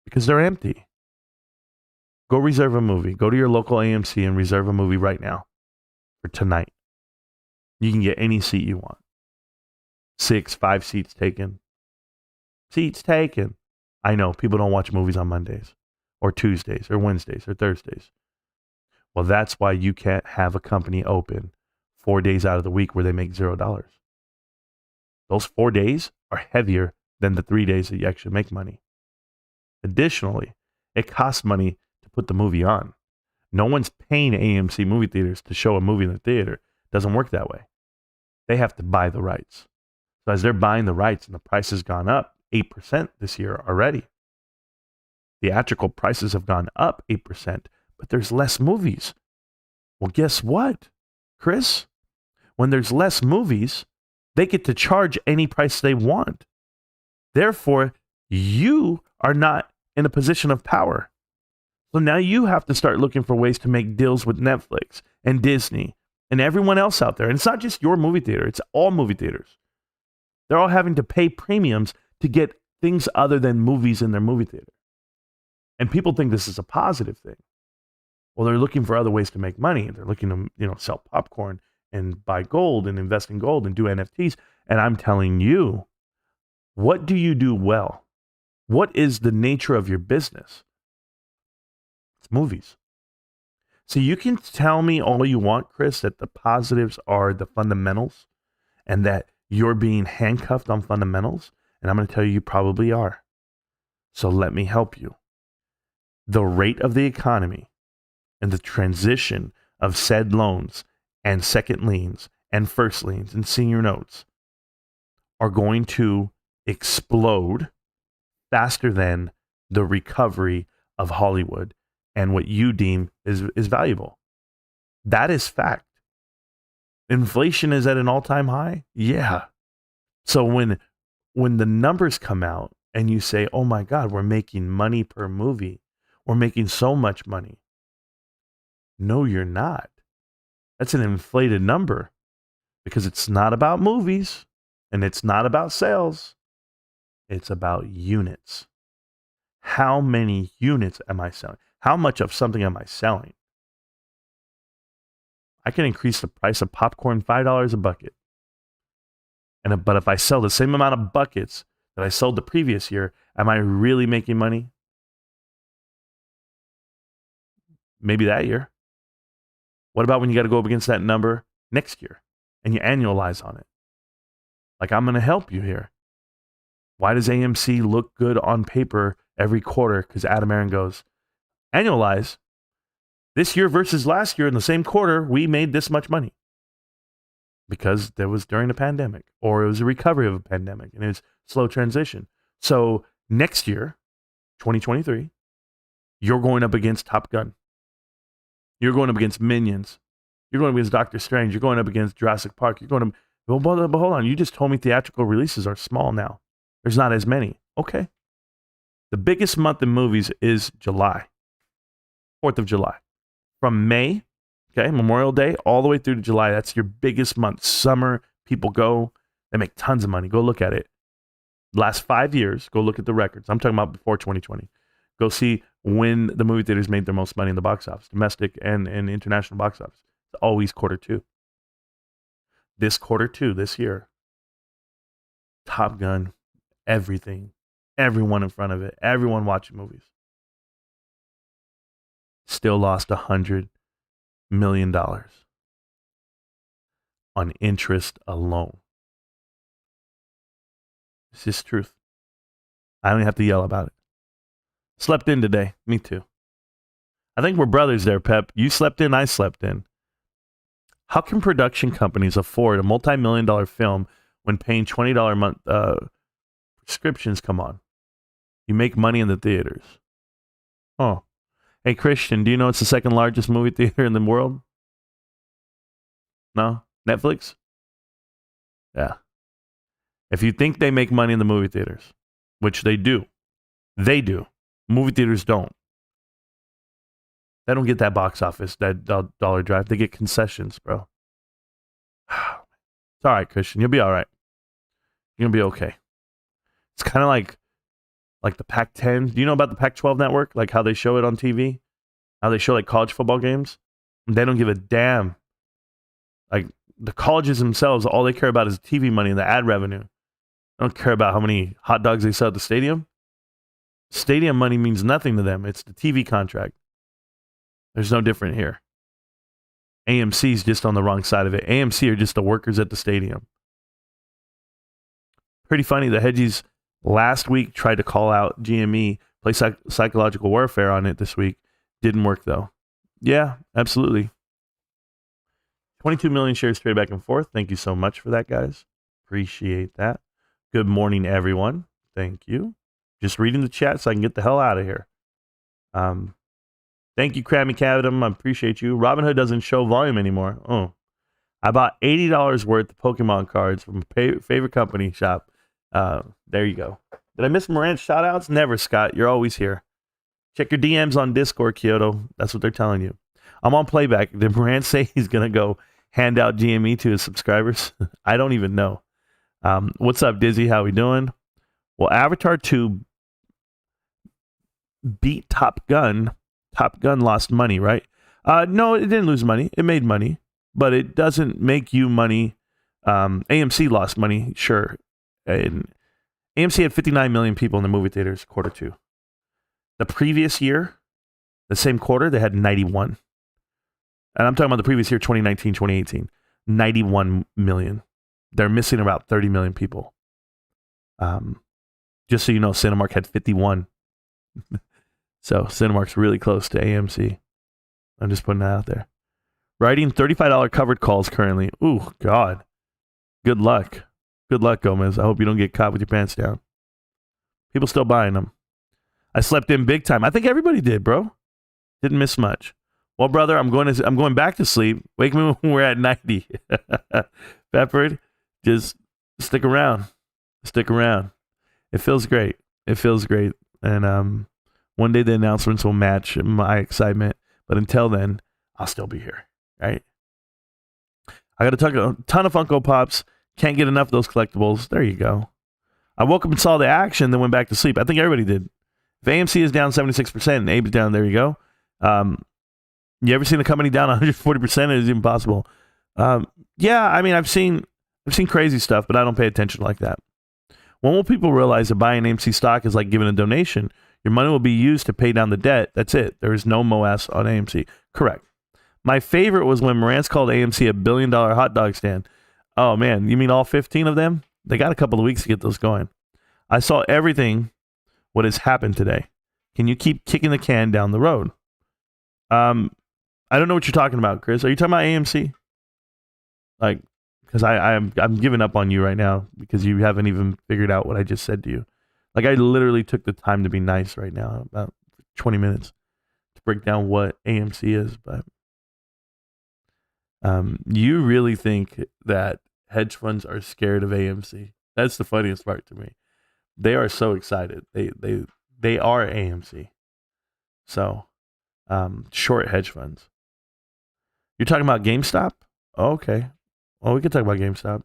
because they're empty. Go reserve a movie. Go to your local AMC and reserve a movie right now for tonight. You can get any seat you want. 6, 5 seats taken. Seats taken. I know people don't watch movies on Mondays or Tuesdays or Wednesdays or Thursdays. Well, that's why you can't have a company open 4 days out of the week where they make $0. Those 4 days are heavier than the 3 days that you actually make money. Additionally, it costs money to put the movie on. No one's paying AMC movie theaters to show a movie in the theater. It doesn't work that way. They have to buy the rights. So as they're buying the rights, and the price has gone up 8% this year already. Theatrical prices have gone up 8%, but there's less movies. Well, guess what, Chris? When there's less movies, they get to charge any price they want. Therefore, you are not in a position of power. So now you have to start looking for ways to make deals with Netflix and Disney and everyone else out there. And it's not just your movie theater, it's all movie theaters. They're all having to pay premiums to get things other than movies in their movie theater. And people think this is a positive thing. Well, they're looking for other ways to make money. They're looking to, sell popcorn and buy gold and invest in gold and do NFTs. And I'm telling you, what do you do well? What is the nature of your business? It's movies. So you can tell me all you want, Chris, that the positives are the fundamentals and that you're being handcuffed on fundamentals. And I'm going to tell you, you probably are. So let me help you. The rate of the economy and the transition of said loans and second liens and first liens and senior notes are going to explode faster than the recovery of Hollywood and what you deem is valuable. That is fact. Inflation is at an all-time high? Yeah. So when the numbers come out and you say, oh my God, we're making money per movie, we're making so much money. No, you're not. That's an inflated number because it's not about movies and it's not about sales. It's about units. How many units am I selling? How much of something am I selling? I can increase the price of popcorn $5 a bucket. But if I sell the same amount of buckets that I sold the previous year, am I really making money? Maybe that year. What about when you got to go up against that number next year and you annualize on it? Like, I'm going to help you here. Why does AMC look good on paper every quarter? Because Adam Aaron goes, annualize. This year versus last year in the same quarter, we made this much money. Because there was during a pandemic, or it was a recovery of a pandemic, and it was slow transition. So next year, 2023, you're going up against Top Gun. You're going up against Minions. You're going up against Doctor Strange. You're going up against Jurassic Park. You're going to, but hold on. You just told me theatrical releases are small now. There's not as many. Okay. The biggest month in movies is July, 4th of July. From May Okay, Memorial Day all the way through to July. That's your biggest month. Summer, people go, they make tons of money. Go look at it. Last 5 years, go look at the records. I'm talking about before 2020. Go see when the movie theaters made their most money in the box office, domestic and international box office. It's always quarter two. This quarter two, this year, Top Gun, everything, everyone in front of it, everyone watching movies. Still lost $100 million on interest alone. It's just truth. I don't even have to yell about it. Slept in today. Me too. I think we're brothers there, Pep. You slept in, I slept in. How can production companies afford a multi-million-dollar film when paying $20 a month prescriptions come on? You make money in the theaters. Oh. Hey, Christian, do you know it's the second largest movie theater in the world? No? Netflix? Yeah. If you think they make money in the movie theaters, which they do. Movie theaters don't. They don't get that box office, that dollar drive. They get concessions, bro. It's all right, Christian. You'll be all right. You're going to be okay. It's kind of like the Pac-10. Do you know about the Pac-12 network? Like how they show it on TV? How they show like college football games? They don't give a damn. Like the colleges themselves, all they care about is TV money and the ad revenue. They don't care about how many hot dogs they sell at the stadium. Stadium money means nothing to them. It's the TV contract. There's no different here. AMC's just on the wrong side of it. AMC are just the workers at the stadium. Pretty funny. The hedgies last week tried to call out GME, play psychological warfare on it this week. Didn't work though. Yeah, absolutely. 22 million shares traded back and forth. Thank you so much for that, guys. Appreciate that. Good morning, everyone. Thank you. Just reading the chat so I can get the hell out of here. Thank you, Crammy Cavadum. I appreciate you. Robinhood doesn't show volume anymore. Oh, I bought $80 worth of Pokemon cards from a favorite company shop. There you go. Did I miss Marantz shout outs? Never, Scott. You're always here. Check your DMs on Discord, Kyoto. That's what they're telling you. I'm on playback. Did Marantz say he's going to go hand out GME to his subscribers? I don't even know. What's up, Dizzy? How we doing? Well, Avatar 2 beat Top Gun. Top Gun lost money, right? No, it didn't lose money. It made money, but it doesn't make you money. AMC lost money, sure. And AMC had 59 million people in the movie theaters quarter two. The previous year, the same quarter, they had 91. And I'm talking about the previous year, 2019, 2018. 91 million. They're missing about 30 million people. Just so you know, Cinemark had 51. So Cinemark's really close to AMC. I'm just putting that out there. Writing $35 covered calls currently. Ooh, God. Good luck. Good luck, Gomez. I hope you don't get caught with your pants down. People still buying them. I slept in big time. I think everybody did, bro. Didn't miss much. Well, brother, I'm going back to sleep. Wake me when we're at 90. Peppered, just stick around. Stick around. It feels great. It feels great. And one day the announcements will match my excitement. But until then, I'll still be here. Right? I got a ton of Funko Pops. Can't get enough of those collectibles. There you go. I woke up and saw the action, then went back to sleep. I think everybody did. If AMC is down 76% and Abe's down, there you go. You ever seen a company down 140%? It is impossible. Yeah, I mean, I've seen crazy stuff, but I don't pay attention like that. When will people realize that buying AMC stock is like giving a donation? Your money will be used to pay down the debt. That's it. There is no MOAS on AMC. Correct. My favorite was when Marantz called AMC a $1 billion hot dog stand. Oh, man. You mean all 15 of them? They got a couple of weeks to get those going. I saw everything what has happened today. Can you keep kicking the can down the road? I don't know what you're talking about, Chris. Are you talking about AMC? Like, because I'm giving up on you right now because you haven't even figured out what I just said to you. Like, I literally took the time to be nice right now, about 20 minutes, to break down what AMC is. But you really think that hedge funds are scared of AMC? That's the funniest part to me. They are so excited. They are AMC. So, short hedge funds. You're talking about GameStop? Oh, okay. Well, we can talk about GameStop.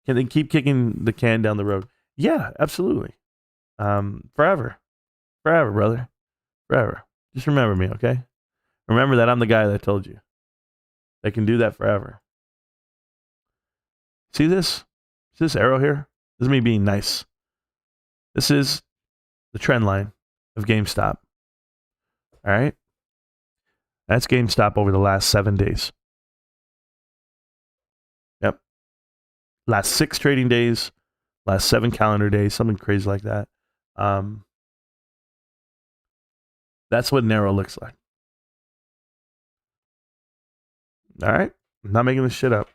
Can they keep kicking the can down the road? Yeah, absolutely. Forever, brother, forever. Just remember me, okay? Remember that I'm the guy that told you. They can do that forever. See this? See this arrow here? This is me being nice. This is the trend line of GameStop. All right? That's GameStop over the last 7 days. Yep. Last 6 trading days, last 7 calendar days, something crazy like that. That's what an arrow looks like. All right? I'm not making this shit up.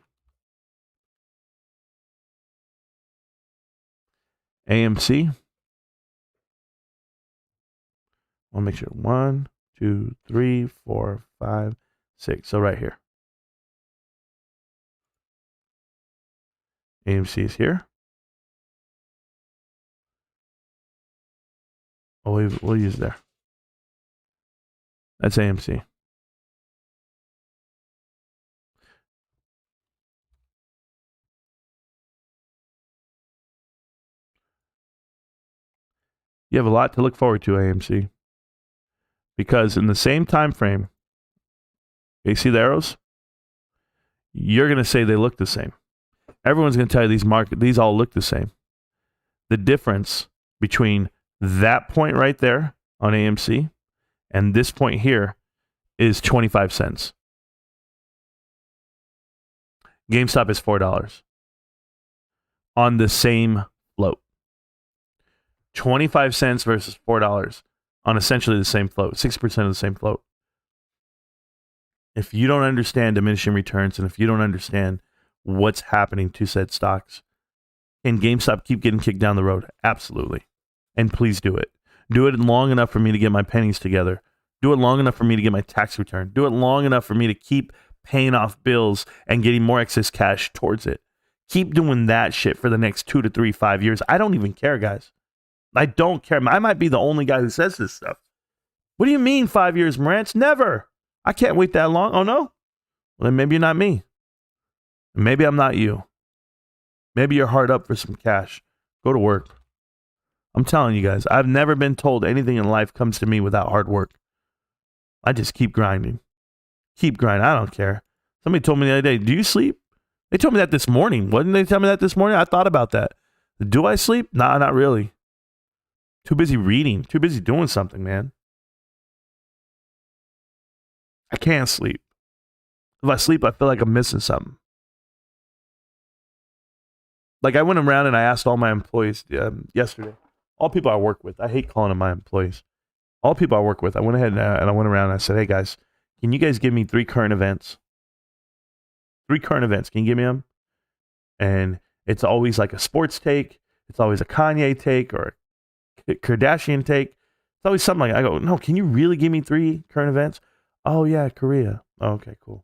AMC. I'll make sure 1, 2, 3, 4, 5, 6. So right here. AMC is here. Oh, we'll use there. That's AMC. You have a lot to look forward to, AMC. Because in the same time frame, you see the arrows? You're going to say they look the same. Everyone's going to tell you these all look the same. The difference between that point right there on AMC and this point here is 25 cents. GameStop is $4 on the same float. 25 cents versus $4 on essentially the same float, 6% of the same float. If you don't understand diminishing returns and if you don't understand what's happening to said stocks, can GameStop keep getting kicked down the road? Absolutely. And please do it. Do it long enough for me to get my pennies together. Do it long enough for me to get my tax return. Do it long enough for me to keep paying off bills and getting more excess cash towards it. Keep doing that shit for the next 2 to 3, 5 years. I don't even care, guys. I don't care. I might be the only guy who says this stuff. What do you mean 5 years, Marantz? Never. I can't wait that long. Oh, no? Well, then maybe you're not me. Maybe I'm not you. Maybe you're hard up for some cash. Go to work. I'm telling you guys, I've never been told anything in life comes to me without hard work. I just keep grinding. Keep grinding. I don't care. Somebody told me the other day, do you sleep? They told me that this morning. Wouldn't they tell me that this morning? I thought about that. Do I sleep? Nah, not really. Too busy reading. Too busy doing something, man. I can't sleep. If I sleep, I feel like I'm missing something. Like I went around and I asked all my employees yesterday, all people I work with. I hate calling them my employees. All people I work with. I went ahead and I went around and I said, hey guys, can you guys give me 3 current events? 3 current events. Can you give me them? And it's always like a sports take. It's always a Kanye take or a Kardashian take. It's always something like, I go, no, can you really give me 3 current events? Oh yeah, Korea. Oh, okay, cool.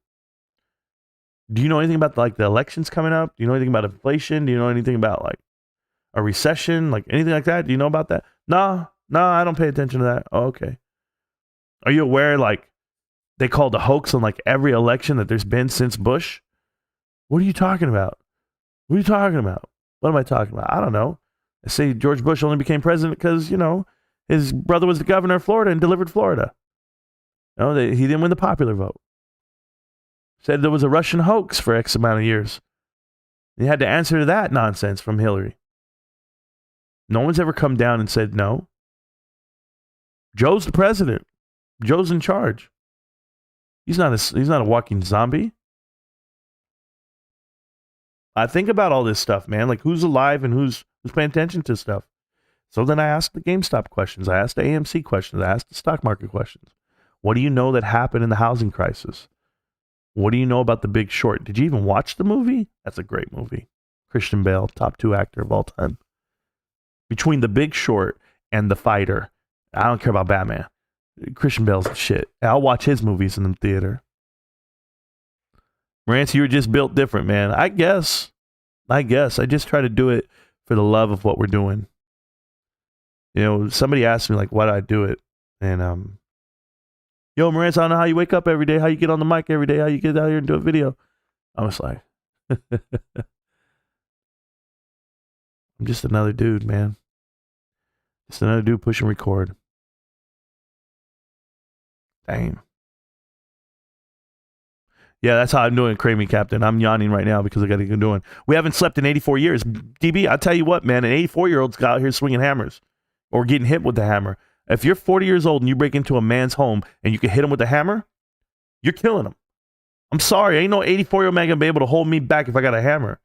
Do you know anything about like the elections coming up? Do you know anything about inflation? Do you know anything about like a recession? Like anything like that? Do you know about that? No, I don't pay attention to that. Oh, okay. Are you aware like they called a hoax on like every election that there's been since Bush? What are you talking about? What are you talking about? What am I talking about? I don't know. I say George Bush only became president because, you know, his brother was the governor of Florida and delivered Florida. No, he didn't win the popular vote. Said there was a Russian hoax for X amount of years. He had to answer to that nonsense from Hillary. No one's ever come down and said no. Joe's the president. Joe's in charge. He's not a walking zombie. I think about all this stuff, man. Like who's alive and who's paying attention to stuff. So then I asked the GameStop questions. I asked the AMC questions. I asked the stock market questions. What do you know that happened in the housing crisis? What do you know about The Big Short? Did you even watch the movie? That's a great movie. Christian Bale, top 2 actor of all time. Between The Big Short and The Fighter, I don't care about Batman. Christian Bale's the shit. I'll watch his movies in the theater. Marantz, you were just built different, man. I guess. I just try to do it for the love of what we're doing. You know, somebody asked me, like, why do I do it? And Yo, Marantz, I don't know how you wake up every day, how you get on the mic every day, how you get out here and do a video. I was like, I'm just another dude, man. Just another dude pushing record. Damn. Yeah, that's how I'm doing, Cramey Captain. I'm yawning right now because I got to get doing. We haven't slept in 84 years. DB, I tell you what, man, an 84-year-old's out here swinging hammers or getting hit with the hammer. If you're 40 years old and you break into a man's home and you can hit him with a hammer, you're killing him. I'm sorry. Ain't no 84-year-old man going to be able to hold me back if I got a hammer.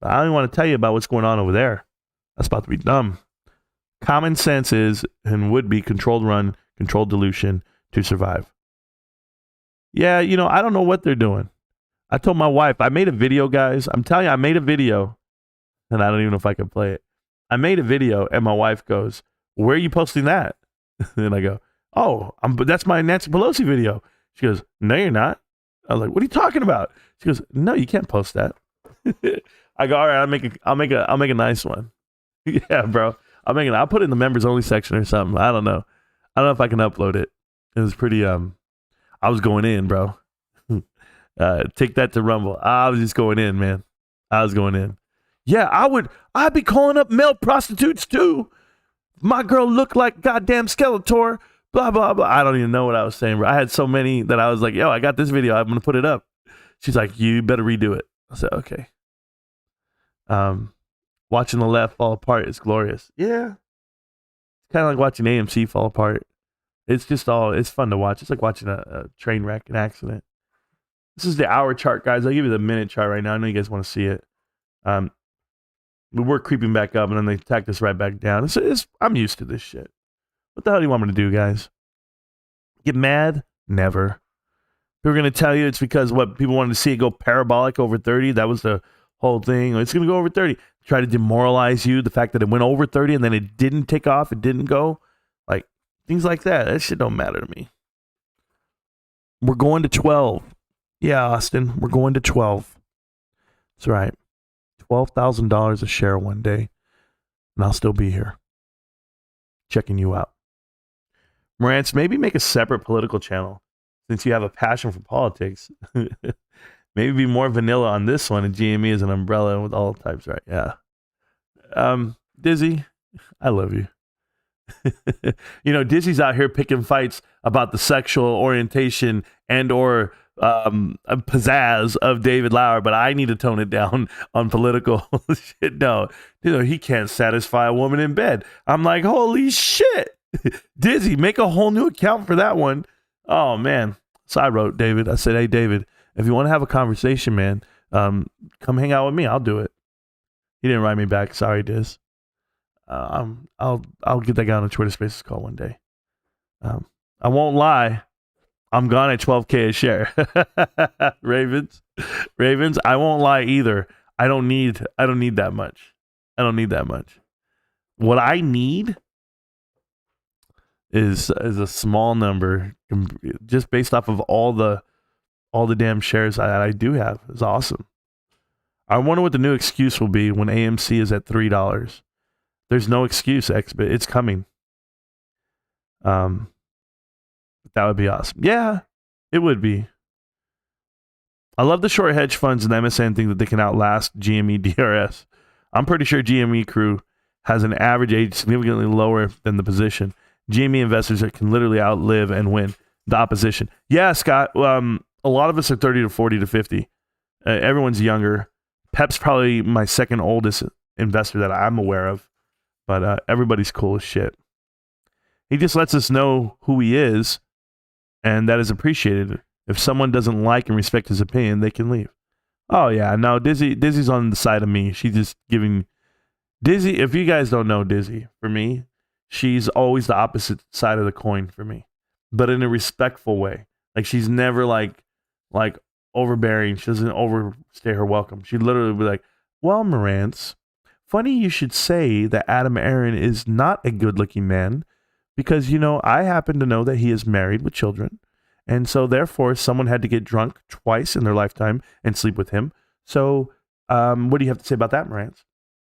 I don't even want to tell you about what's going on over there. That's about to be dumb. Common sense is and would be controlled run, controlled dilution to survive. Yeah, you know, I don't know what they're doing. I told my wife, I made a video, guys. I'm telling you, I made a video, and I don't even know if I can play it. I made a video, and my wife goes, where are you posting that? And I go, oh, but that's my Nancy Pelosi video. She goes, no, you're not. I was like, what are you talking about? She goes, no, you can't post that. I go, all right, I'll make a nice one. Yeah, bro. I'll put it in the members only section or something. I don't know. I don't know if I can upload it. It was pretty, I was going in, bro. Take that to Rumble. I was just going in, man. I was going in. Yeah, I'd be calling up male prostitutes too. My girl looked like goddamn Skeletor. Blah, blah, blah. I don't even know what I was saying, bro. I had so many that I was like, yo, I got this video. I'm going to put it up. She's like, you better redo it. I said, okay. Watching the left fall apart is glorious. Yeah. It's kind of like watching AMC fall apart. It's just it's fun to watch. It's like watching a train wreck, an accident. This is the hour chart, guys. I'll give you the minute chart right now. I know you guys want to see it. We were creeping back up, and then they tacked us right back down. I'm used to this shit. What the hell do you want me to do, guys? Get mad? Never. People are going to tell you it's because what people wanted to see it go parabolic over 30. That was the whole thing. It's going to go over 30. Try to demoralize you. The fact that it went over 30 and then it didn't take off. It didn't go. Like, things like that. That shit don't matter to me. We're going to 12. Yeah, Austin. We're going to 12. That's right. $12,000 a share one day. And I'll still be here. Checking you out. Marantz, maybe make a separate political channel. Since you have a passion for politics. Maybe be more vanilla on this one. And GME is an umbrella with all types, right? Yeah. Dizzy, I love you. You know, Dizzy's out here picking fights about the sexual orientation and or pizzazz of David Lauer, but I need to tone it down on political shit. No, you know, he can't satisfy a woman in bed. I'm like, holy shit. Dizzy, make a whole new account for that one. Oh, man. So I wrote David. I said, hey, David, if you want to have a conversation, man, come hang out with me. I'll do it. He didn't write me back. Sorry, Diz. I'll get that guy on a Twitter Spaces call one day. I won't lie. I'm gone at 12K a share. Ravens, I won't lie either. I don't need that much. I don't need that much. What I need is a small number, just based off of all the damn shares I do have. It's awesome. I wonder what the new excuse will be when AMC is at $3. There's no excuse, Xbit. It's coming. That would be awesome. Yeah, it would be. I love the short hedge funds and MSN think that they can outlast GME DRS. I'm pretty sure GME crew has an average age significantly lower than the position. GME investors that can literally outlive and win the opposition. Yeah, Scott. A lot of us are 30 to 40 to 50. Everyone's younger. Pep's probably my second oldest investor that I'm aware of. But everybody's cool as shit. He just lets us know who he is, and that is appreciated. If someone doesn't like and respect his opinion, they can leave. Oh, yeah. No, Dizzy's on the side of me. She's just giving... Dizzy, if you guys don't know Dizzy, for me, she's always the opposite side of the coin for me. But in a respectful way. Like, she's never, like overbearing. She doesn't overstay her welcome. She'd literally be like, well, Marantz, funny you should say that Adam Aaron is not a good-looking man because, you know, I happen to know that he is married with children. And so, therefore, someone had to get drunk twice in their lifetime and sleep with him. So, what do you have to say about that, Marantz?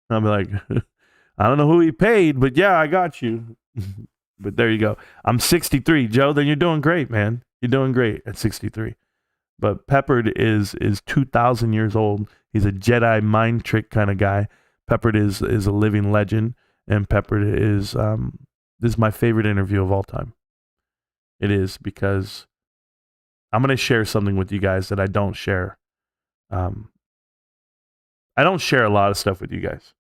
I'll be like, I don't know who he paid, but yeah, I got you. But there you go. I'm 63, Joe. Then you're doing great, man. You're doing great at 63. But Peppered is 2,000 years old. He's a Jedi mind trick kind of guy. Peppered is a living legend, and Peppered is this is my favorite interview of all time. It is, because I'm going to share something with you guys that I don't share. I don't share a lot of stuff with you guys.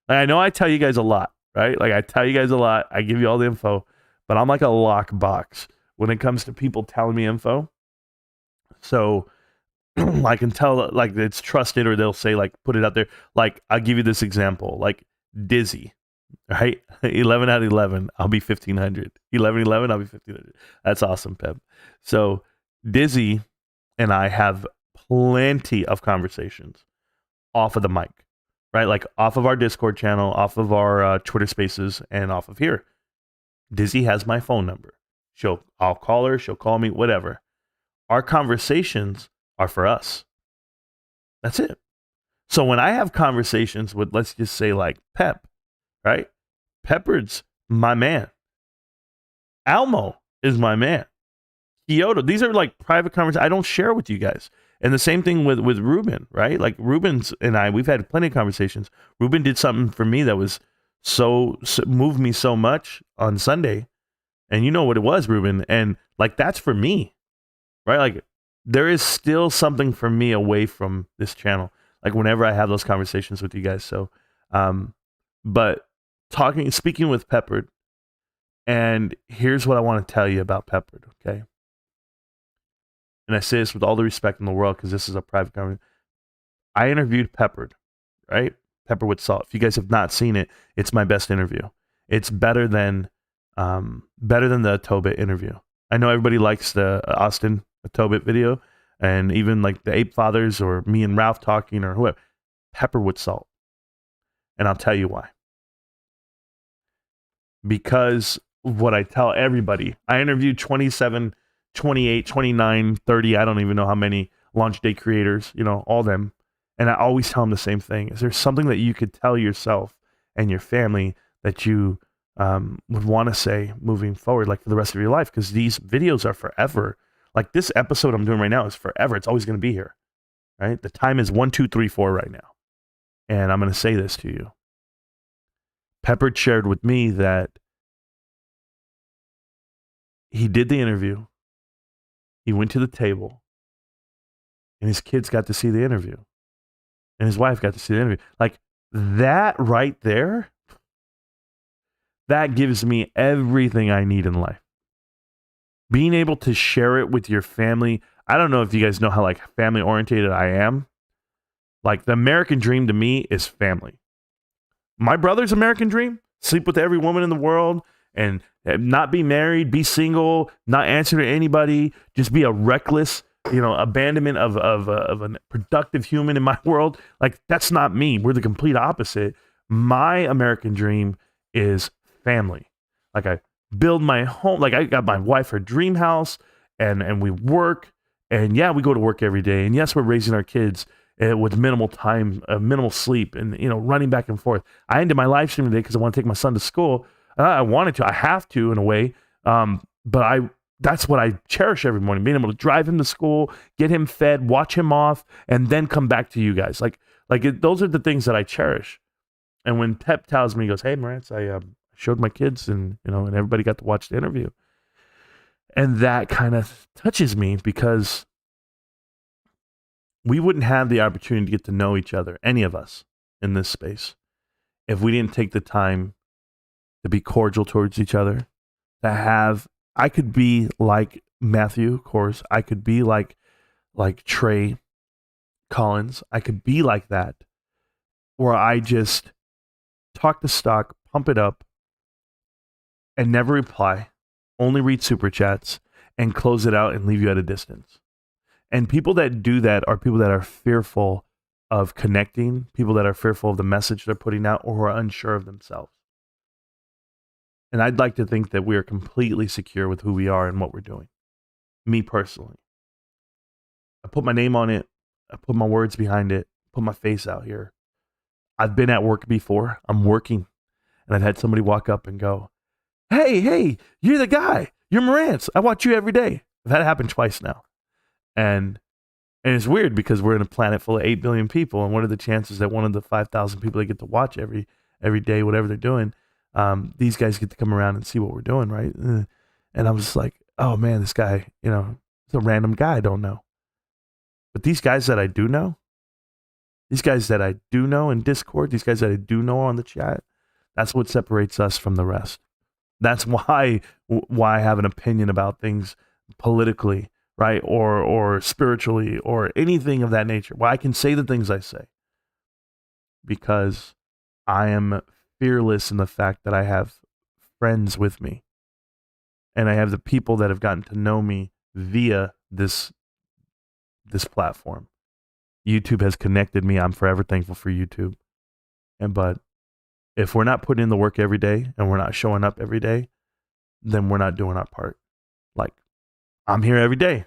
Like, I know I tell you guys a lot, right? Like, I tell you guys a lot. I give you all the info, but I'm like a lockbox when it comes to people telling me info. So I can tell, like, it's trusted, or they'll say, like, put it out there. Like, I'll give you this example, like Dizzy, right? 11 out of 11, I'll be 1,500. 11, I'll be 1,500. That's awesome, Pep. So Dizzy and I have plenty of conversations off of the mic, right? Like off of our Discord channel, off of our Twitter Spaces, and off of here. Dizzy has my phone number. I'll call her, she'll call me, whatever. Our conversations are for us. That's it. So when I have conversations with, let's just say, like Pep, right? Peppered's my man. Almo is my man. Kyoto. These are like private conversations I don't share with you guys. And the same thing with Ruben, right? Like Ruben's and I, we've had plenty of conversations. Ruben did something for me that was so moved me so much on Sunday. And you know what it was, Ruben. And like, that's for me, right? Like, there is still something for me away from this channel. Like whenever I have those conversations with you guys. So, but speaking with Peppered, and here's what I want to tell you about Peppered, okay? And I say this with all the respect in the world, because this is a private conversation. I interviewed Peppered, right? Pepper with Salt. If you guys have not seen it, it's my best interview. It's better than the Tobit interview. I know everybody likes the Austin Tobit video, and even like the Ape Fathers or me and Ralph talking or whoever. Pepper with Salt. And I'll tell you why. Because what I tell everybody, I interviewed 27, 28, 29, 30, I don't even know how many launch day creators, you know, all them. And I always tell them the same thing. Is there something that you could tell yourself and your family that you would want to say moving forward, like for the rest of your life? Because these videos are forever. Like this episode I'm doing right now is forever. It's always going to be here, right? The time is 1, 2, 3, 4 right now. And I'm going to say this to you. Peppered shared with me that he did the interview. He went to the table, and his kids got to see the interview, and his wife got to see the interview. Like that right there, that gives me everything I need in life. Being able to share it with your family. I don't know if you guys know how like family oriented I am. Like the American dream to me is family. My brother's American dream, sleep with every woman in the world and not be married, be single, not answer to anybody, just be a reckless, abandonment of a productive human in my world. Like that's not me. We're the complete opposite. My American dream is family. Like I build my home, like I got my wife her dream house and we work, and yeah, we go to work every day, and yes, we're raising our kids with minimal time, minimal sleep, and running back and forth. I ended my live stream today because I want to take my son to school. I wanted to, I have to in a way, but that's what I cherish every morning, being able to drive him to school, get him fed, watch him off, and then come back to you guys. Those are the things that I cherish. And when Pep tells me, he goes, "Hey, Marantz, I showed my kids, and and everybody got to watch the interview," and that kind of touches me because we wouldn't have the opportunity to get to know each other, any of us in this space, if we didn't take the time to be cordial towards each other, I could be like Matthew, of course. I could be like Trey Collins. I could be like that, where I just talk the stock, pump it up, and never reply, only read super chats, and close it out and leave you at a distance. And people that do that are people that are fearful of connecting, people that are fearful of the message they're putting out, or who are unsure of themselves. And I'd like to think that we are completely secure with who we are and what we're doing. Me personally. I put my name on it. I put my words behind it. Put my face out here. I've been at work before. I'm working. And I've had somebody walk up and go, hey, you're the guy. You're Marantz. I watch you every day. I've had it happen twice now. And it's weird because we're in a planet full of 8 billion people. And what are the chances that one of the 5,000 people that get to watch every day, whatever they're doing, these guys get to come around and see what we're doing, right? And I was just like, oh man, this guy, it's a random guy I don't know. But these guys that I do know, in Discord, these guys that I do know on the chat, that's what separates us from the rest. That's why I have an opinion about things politically, right? Or spiritually or anything of that nature. Why I can say the things I say. Because I am fearless in the fact that I have friends with me. And I have the people that have gotten to know me via this platform. YouTube has connected me. I'm forever thankful for YouTube. But if we're not putting in the work every day and we're not showing up every day, then we're not doing our part. Like, I'm here every day.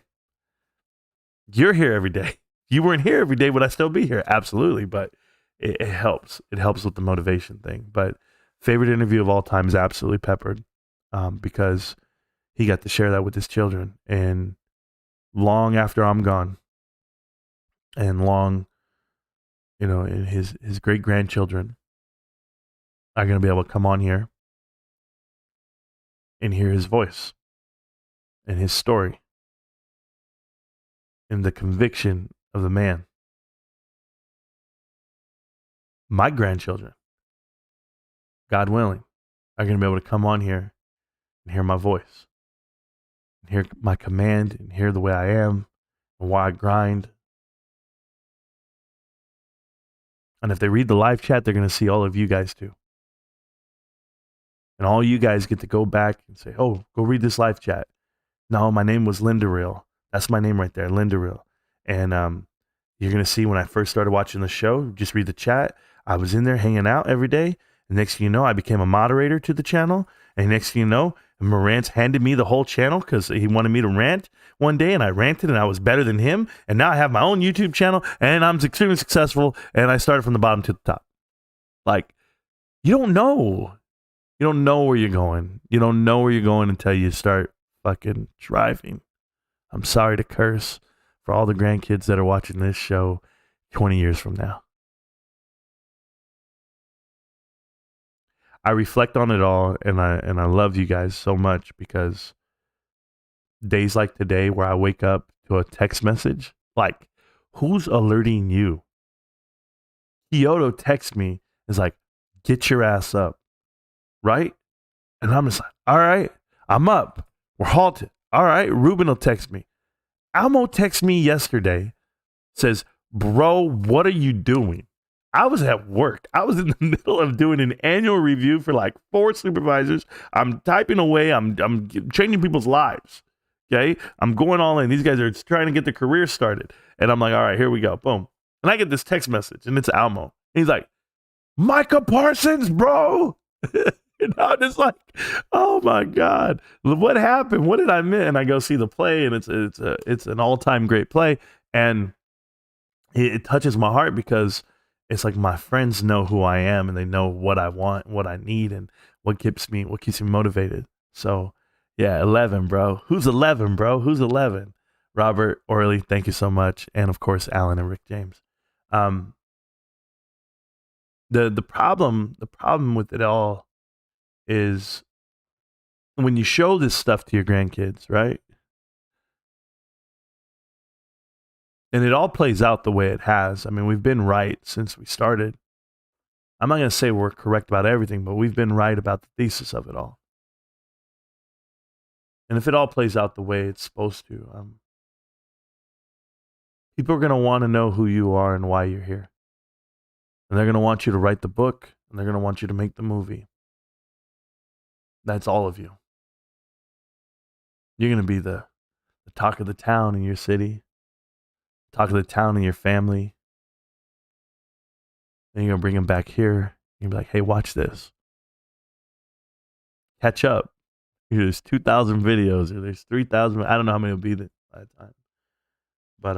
You're here every day. You weren't here every day, would I still be here? Absolutely. But it helps. It helps with the motivation thing. But favorite interview of all time is absolutely Peppered, because he got to share that with his children. And long after I'm gone, and long, and his great grandchildren are going to be able to come on here and hear his voice and his story and the conviction of the man. My grandchildren, God willing, are going to be able to come on here and hear my voice and hear my command and hear the way I am and why I grind. And if they read the live chat, they're going to see all of you guys too. And all you guys get to go back and say, oh, go read this live chat. No, my name was Linda Real. That's my name right there, Linda Real. And you're going to see when I first started watching the show, just read the chat. I was in there hanging out every day. And next thing you know, I became a moderator to the channel. And next thing you know, Marantz handed me the whole channel because he wanted me to rant one day. And I ranted and I was better than him. And now I have my own YouTube channel and I'm extremely successful. And I started from the bottom to the top. Like, you don't know. You don't know where you're going. You don't know where you're going until you start fucking driving. I'm sorry to curse for all the grandkids that are watching this show 20 years from now. I reflect on it all, and I love you guys so much because days like today where I wake up to a text message, like, who's alerting you? Kyoto texts me, is like, get your ass up, right? And I'm just like, all right, I'm up. We're halted. All right, Ruben will text me. Almo texted me yesterday, says, bro, what are you doing? I was at work. I was in the middle of doing an annual review for like 4 supervisors. I'm typing away. I'm changing people's lives. Okay. I'm going all in. These guys are trying to get their career started. And I'm like, all right, here we go. Boom. And I get this text message and it's Almo. And he's like, Micah Parsons, bro. And I'm just like, oh my God, what happened? What did I miss? And I go see the play and it's an all-time great play. And it touches my heart because it's like my friends know who I am and they know what I want, what I need, and what keeps me motivated. So yeah, 11, bro. Who's 11, bro? Who's 11? Robert, Orly, thank you so much. And of course, Alan and Rick James. The problem with it all is when you show this stuff to your grandkids, right? And it all plays out the way it has. I mean, we've been right since we started. I'm not going to say we're correct about everything, but we've been right about the thesis of it all. And if it all plays out the way it's supposed to, people are going to want to know who you are and why you're here. And they're going to want you to write the book, and they're going to want you to make the movie. That's all of you. You're going to be the talk of the town in your city. Talk of the town and your family. Then you're going to bring them back here. You'll be like, hey, watch this. Catch up. There's 2,000 videos or there's 3,000. I don't know how many will be there by the time. But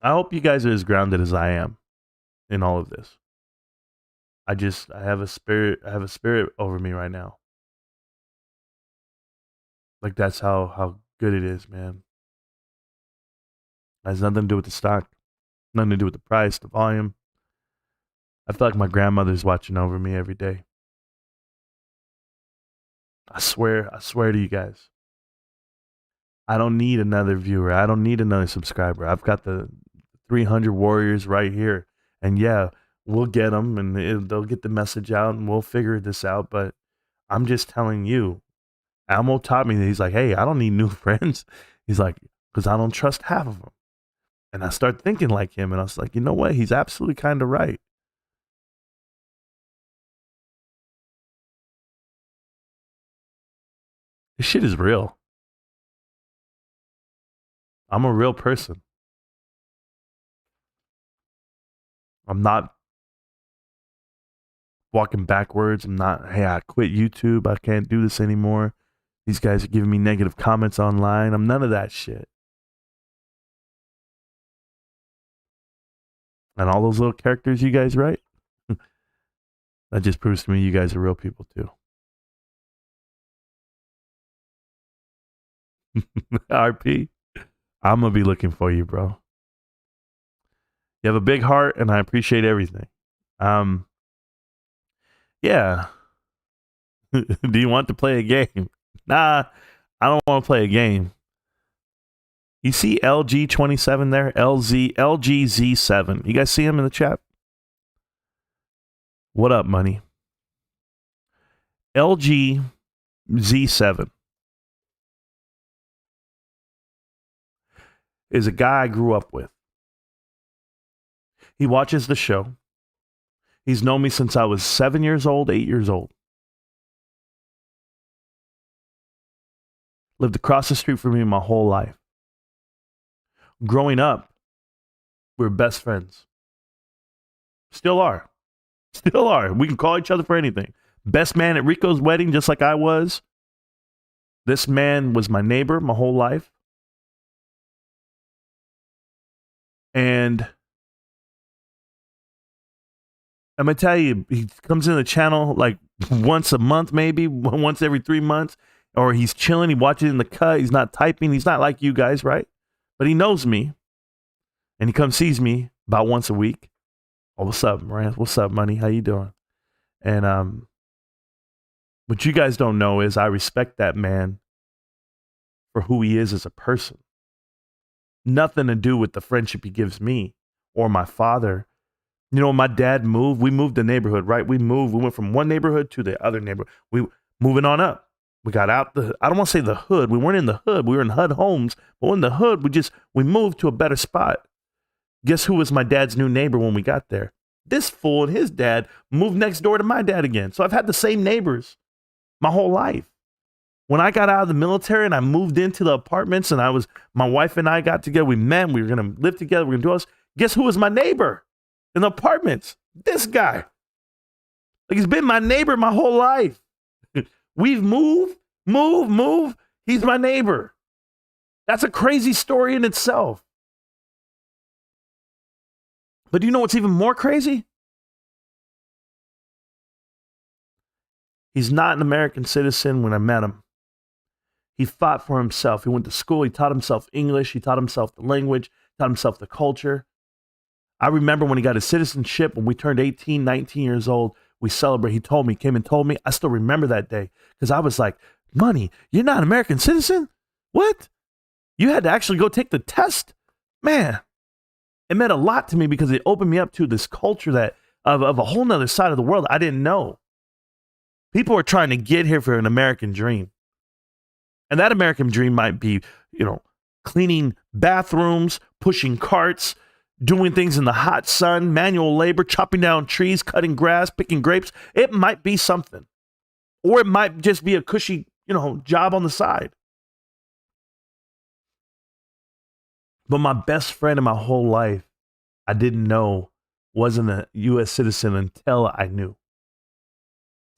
I hope you guys are as grounded as I am in all of this. I have a spirit over me right now. Like that's how good it is, man. It has nothing to do with the stock, nothing to do with the price, the volume. I feel like my grandmother's watching over me every day. I swear to you guys. I don't need another viewer. I don't need another subscriber. I've got the 300 warriors right here. And yeah, we'll get them and they'll get the message out and we'll figure this out. But I'm just telling you, Almo taught me that he's like, hey, I don't need new friends. He's like, because I don't trust half of them. And I start thinking like him. And I was like, you know what? He's absolutely kind of right. This shit is real. I'm a real person. I'm not walking backwards. I'm not, hey, I quit YouTube. I can't do this anymore. These guys are giving me negative comments online. I'm none of that shit. And all those little characters you guys write, that just proves to me you guys are real people too. RP, I'm going to be looking for you, bro. You have a big heart and I appreciate everything. Yeah. Do you want to play a game? Nah, I don't want to play a game. You see LG27 there? LGZ7. You guys see him in the chat? What up, money? LGZ7 is a guy I grew up with. He watches the show. He's known me since I was 7 years old, 8 years old. Lived across the street from me my whole life. Growing up, we were best friends. Still are. Still are. We can call each other for anything. Best man at Rico's wedding, just like I was. This man was my neighbor my whole life. And I'm going to tell you, he comes in the channel like once a month, maybe once every 3 months, or he's chilling. He watches in the cut. He's not typing. He's not like you guys, right? But he knows me. And he comes sees me about once a week. Oh, what's up, Marantz? What's up, money? How you doing? And what you guys don't know is I respect that man for who he is as a person. Nothing to do with the friendship he gives me or my father. You know, when my dad moved, we moved the neighborhood, right? We went from one neighborhood to the other neighborhood. We moving on up. We got out I don't want to say the hood. We weren't in the hood. We were in HUD homes. But in the hood, we moved to a better spot. Guess who was my dad's new neighbor when we got there? This fool and his dad moved next door to my dad again. So I've had the same neighbors my whole life. When I got out of the military and I moved into the apartments and my wife and I got together, we met, we were going to live together, we were going to do all this. Guess who was my neighbor in the apartments? This guy. Like, he's been my neighbor my whole life. We've moved. He's my neighbor. That's a crazy story in itself. But do you know what's even more crazy? He's not an American citizen when I met him. He fought for himself. He went to school. He taught himself English. He taught himself the language, taught himself the culture. I remember when he got his citizenship, when we turned 18, 19 years old, we celebrated. He came and told me. I still remember that day because I was like, money, you're not an American citizen? What? You had to actually go take the test? Man, it meant a lot to me because it opened me up to this culture that of a whole nother side of the world I didn't know. People are trying to get here for an American dream. And that American dream might be, cleaning bathrooms, pushing carts, doing things in the hot sun, manual labor, chopping down trees, cutting grass, picking grapes. It might be something. Or it might just be a cushy, job on the side. But my best friend in my whole life, I didn't know wasn't a U.S. citizen until I knew.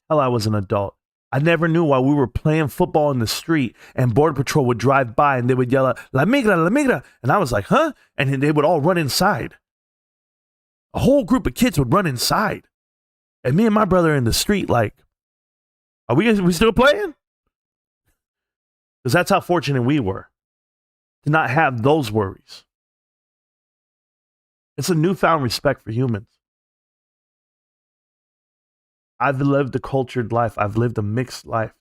Until I was an adult. I never knew while we were playing football in the street and Border Patrol would drive by and they would yell out, La migra, la migra. And I was like, huh? And then they would all run inside. A whole group of kids would run inside. And me and my brother in the street like, are we still playing? Because that's how fortunate we were to not have those worries. It's a newfound respect for humans. I've lived a cultured life. I've lived a mixed life.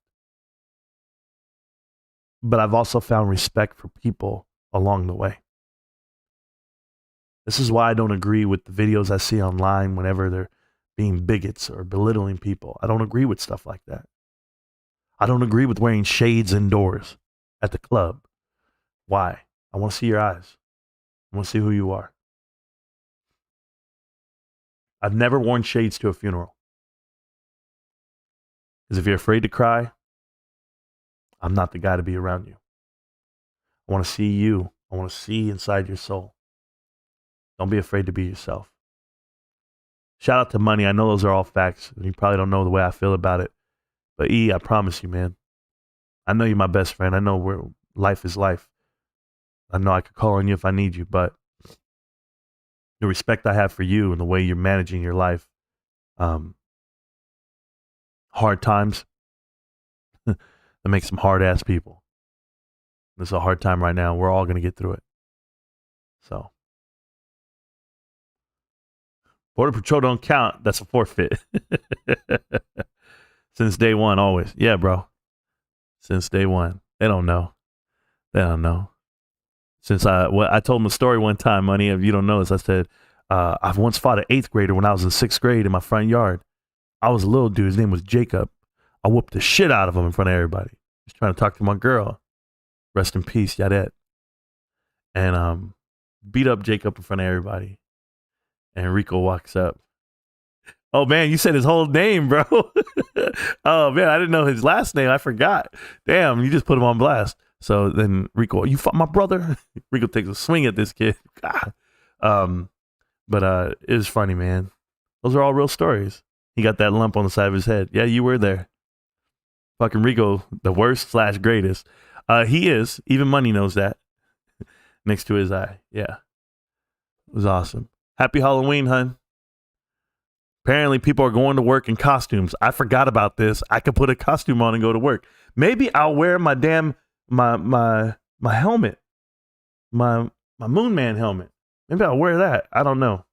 But I've also found respect for people along the way. This is why I don't agree with the videos I see online whenever they're being bigots or belittling people. I don't agree with stuff like that. I don't agree with wearing shades indoors at the club. Why? I want to see your eyes. I want to see who you are. I've never worn shades to a funeral. Because if you're afraid to cry, I'm not the guy to be around you. I want to see you. I want to see inside your soul. Don't be afraid to be yourself. Shout out to Money. I know those are all facts. You probably don't know the way I feel about it. But E, I promise you, man. I know you're my best friend. I know life is life. I know I could call on you if I need you, but the respect I have for you and the way you're managing your life, hard times, that makes some hard ass people. This is a hard time right now. We're all going to get through it. So, Border Patrol don't count. That's a forfeit. Since day one, always. Yeah, bro. Since day one. They don't know. They don't know. Since I told them a story one time, Money, if you don't know this, I said, I've once fought an 8th grader when I was in 6th grade in my front yard. I was a little dude. His name was Jacob. I whooped the shit out of him in front of everybody. Just trying to talk to my girl. Rest in peace, Yadet. And beat up Jacob in front of everybody. And Rico walks up. Oh, man, you said his whole name, bro. Oh, man, I didn't know his last name. I forgot. Damn, you just put him on blast. So then Rico, you fought my brother? Rico takes a swing at this kid. But it was funny, man. Those are all real stories. He got that lump on the side of his head. Yeah, you were there. Fucking Rico, the worst / greatest. He is. Even Money knows that. Next to his eye. Yeah. It was awesome. Happy Halloween, hun. Apparently people are going to work in costumes. I forgot about this. I could put a costume on and go to work. Maybe I'll wear my damn my helmet. My Moon Man helmet. Maybe I'll wear that. I don't know.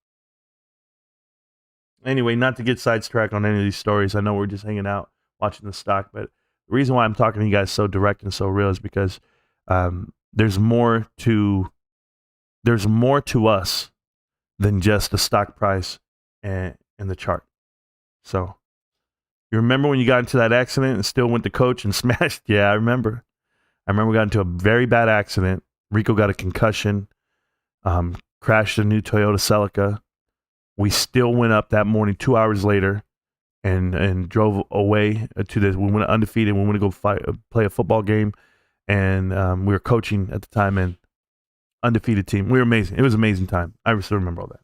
Anyway, not to get sidetracked on any of these stories. I know we're just hanging out watching the stock, but the reason why I'm talking to you guys so direct and so real is because there's more to us than just the stock price and the chart. So, you remember when you got into that accident and still went to coach and smashed? Yeah, I remember. We got into a very bad accident. Rico got a concussion, crashed a new Toyota Celica. We still went up that morning 2 hours later and drove away to this. We went undefeated. We went to go play a football game, and we were coaching at the time, and undefeated team. We were amazing. It was an amazing time. I still remember all that.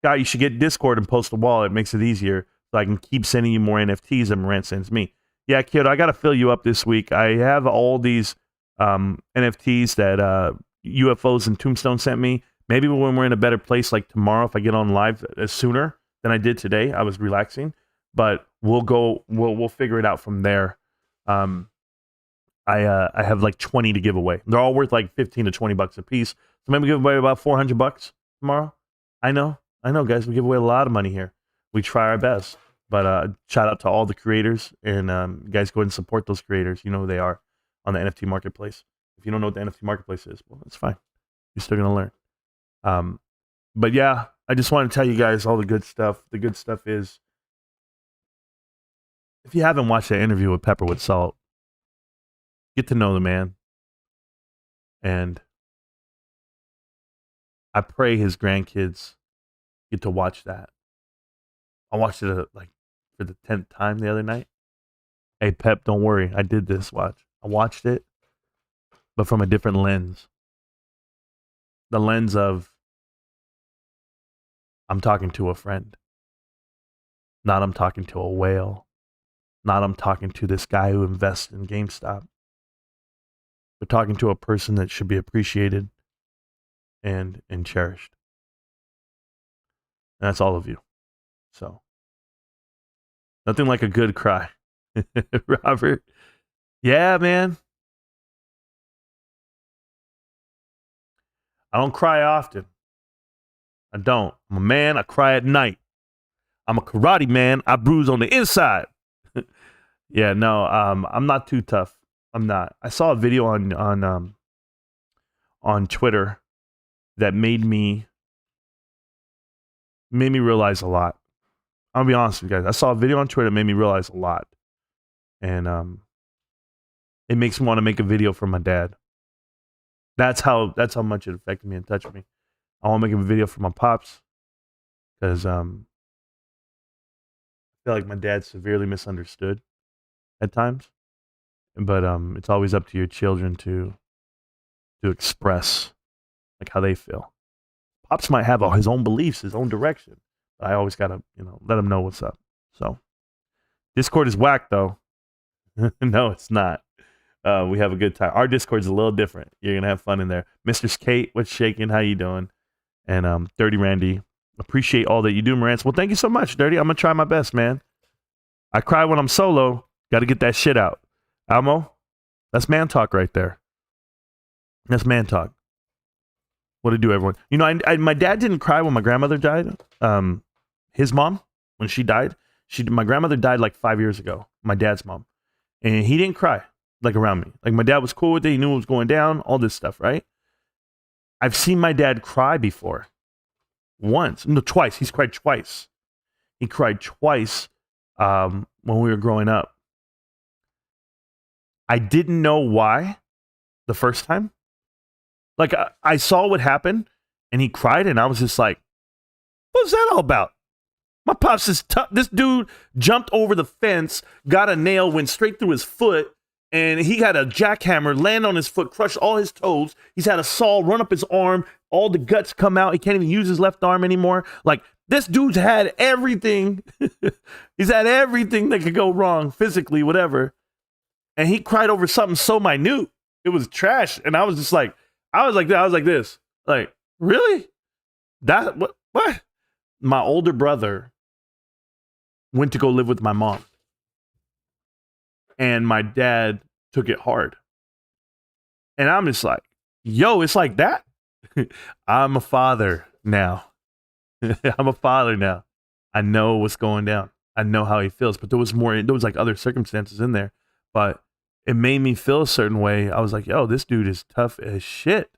Scott, you should get Discord and post a wall. It makes it easier so I can keep sending you more NFTs than Marantz sends me. Yeah, kid, I got to fill you up this week. I have all these NFTs that UFOs and Tombstone sent me. Maybe when we're in a better place, like tomorrow, if I get on live sooner than I did today, I was relaxing. But we'll figure it out from there. I have like 20 to give away. They're all worth like 15 to 20 bucks a piece. So maybe give away about 400 bucks tomorrow. I know, guys. We give away a lot of money here. We try our best. But shout out to all the creators, and you guys go ahead and support those creators. You know who they are on the NFT marketplace. If you don't know what the NFT marketplace is, well, that's fine. You're still gonna learn. But yeah, I just want to tell you guys all the good stuff. The good stuff is, if you haven't watched that interview with Pepper with Salt, get to know the man. And I pray his grandkids get to watch that. I watched it like for the 10th time the other night. Hey, Pep, don't worry. I did this. Watch. I watched it, but from a different lens. The lens of, I'm talking to a friend. Not I'm talking to a whale. Not I'm talking to this guy who invests in GameStop. We're talking to a person that should be appreciated and cherished. And that's all of you. So, nothing like a good cry. Robert. Yeah, man. I don't cry often. I don't. I'm a man. I cry at night. I'm a karate man. I bruise on the inside. Yeah, no, I'm not too tough. I'm not. I saw a video on Twitter that made me realize a lot. I'll be honest with you guys. I saw a video on Twitter that made me realize a lot. And it makes me want to make a video for my dad. That's how much it affected me and touched me. I want to make a video for my pops because I feel like my dad's severely misunderstood at times. But it's always up to your children to express like how they feel. Pops might have his own beliefs, his own direction. But I always gotta, let him know what's up. So Discord is whack though. No, it's not. We have a good time. Our Discord's a little different. You're gonna have fun in there. Mr. Skate, what's shaking? How you doing? And Dirty Randy, appreciate all that you do, Marantz. Well, thank you so much, Dirty. I'm gonna try my best, man. I cry when I'm solo. Got to get that shit out. Almo, that's man talk right there. That's man talk. What to do, everyone? My dad didn't cry when my grandmother died. His mom, when she died, my grandmother died like 5 years ago. My dad's mom, and he didn't cry like around me. Like my dad was cool with it. He knew what was going down. All this stuff, right? I've seen my dad cry before. Twice. He's cried twice. He cried twice when we were growing up. I didn't know why the first time. Like I saw what happened and he cried and I was just like, what's that all about? My pops is tough. This dude jumped over the fence, got a nail, went straight through his foot, and he had a jackhammer land on his foot, crushed all his toes. He's had a saw run up his arm, all the guts come out. He can't even use his left arm anymore. Like this dude's had everything. He's had everything that could go wrong physically, whatever. And he cried over something so minute. It was trash. And I was just like, I was like this. Like, really? What? My older brother went to go live with my mom. And my dad took it hard. And I'm just like, yo, it's like that? I'm a father now. I'm a father now. I know what's going down. I know how he feels. But there was like other circumstances in there. But it made me feel a certain way. I was like, yo, this dude is tough as shit.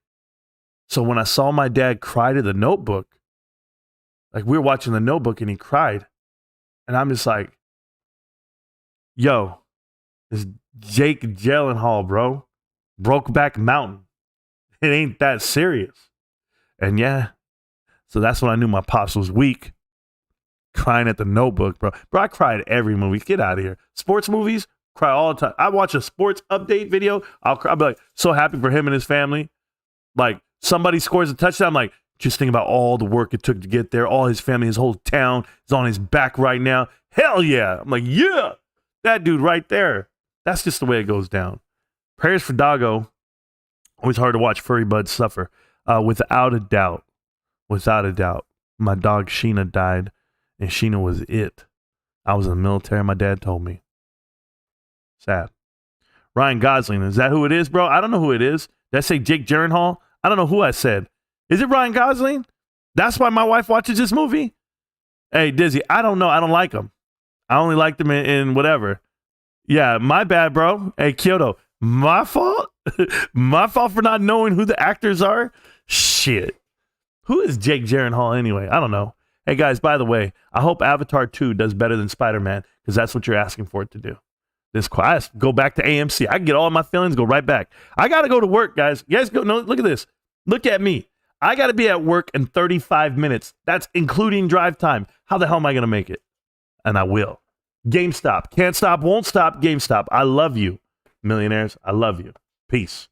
So when I saw my dad cry to The Notebook, like we were watching The Notebook and he cried. And I'm just like, yo, it's Jake Gyllenhaal, bro. Brokeback Mountain. It ain't that serious. And yeah, so that's when I knew my pops was weak. Crying at The Notebook, bro. Bro, I cried at every movie. Get out of here. Sports movies, cry all the time. I watch a sports update video. I'll cry. I'll be like, so happy for him and his family. Like, somebody scores a touchdown. I'm like, just think about all the work it took to get there. All his family, his whole town is on his back right now. Hell yeah. I'm like, yeah, that dude right there. That's just the way it goes down. Prayers for Doggo. Always hard to watch furry buds suffer. Without a doubt. Without a doubt. My dog Sheena died, and Sheena was it. I was in the military, my dad told me. Sad. Ryan Gosling, is that who it is, bro? I don't know who it is. Did I say Jake Gyllenhaal? I don't know who I said. Is it Ryan Gosling? That's why my wife watches this movie? Hey, Dizzy, I don't know. I don't like him. I only liked him in whatever. Yeah, my bad, bro. Hey, Kyoto, my fault? My fault for not knowing who the actors are? Shit. Who is Jake Gyllenhaal anyway? I don't know. Hey, guys, by the way, I hope Avatar 2 does better than Spider-Man because that's what you're asking for it to do. This class, go back to AMC. I can get all my feelings, go right back. I got to go to work, guys. You guys go. No, look at this. Look at me. I got to be at work in 35 minutes. That's including drive time. How the hell am I going to make it? And I will. GameStop. Can't stop, won't stop. GameStop. I love you. Millionaires, I love you. Peace.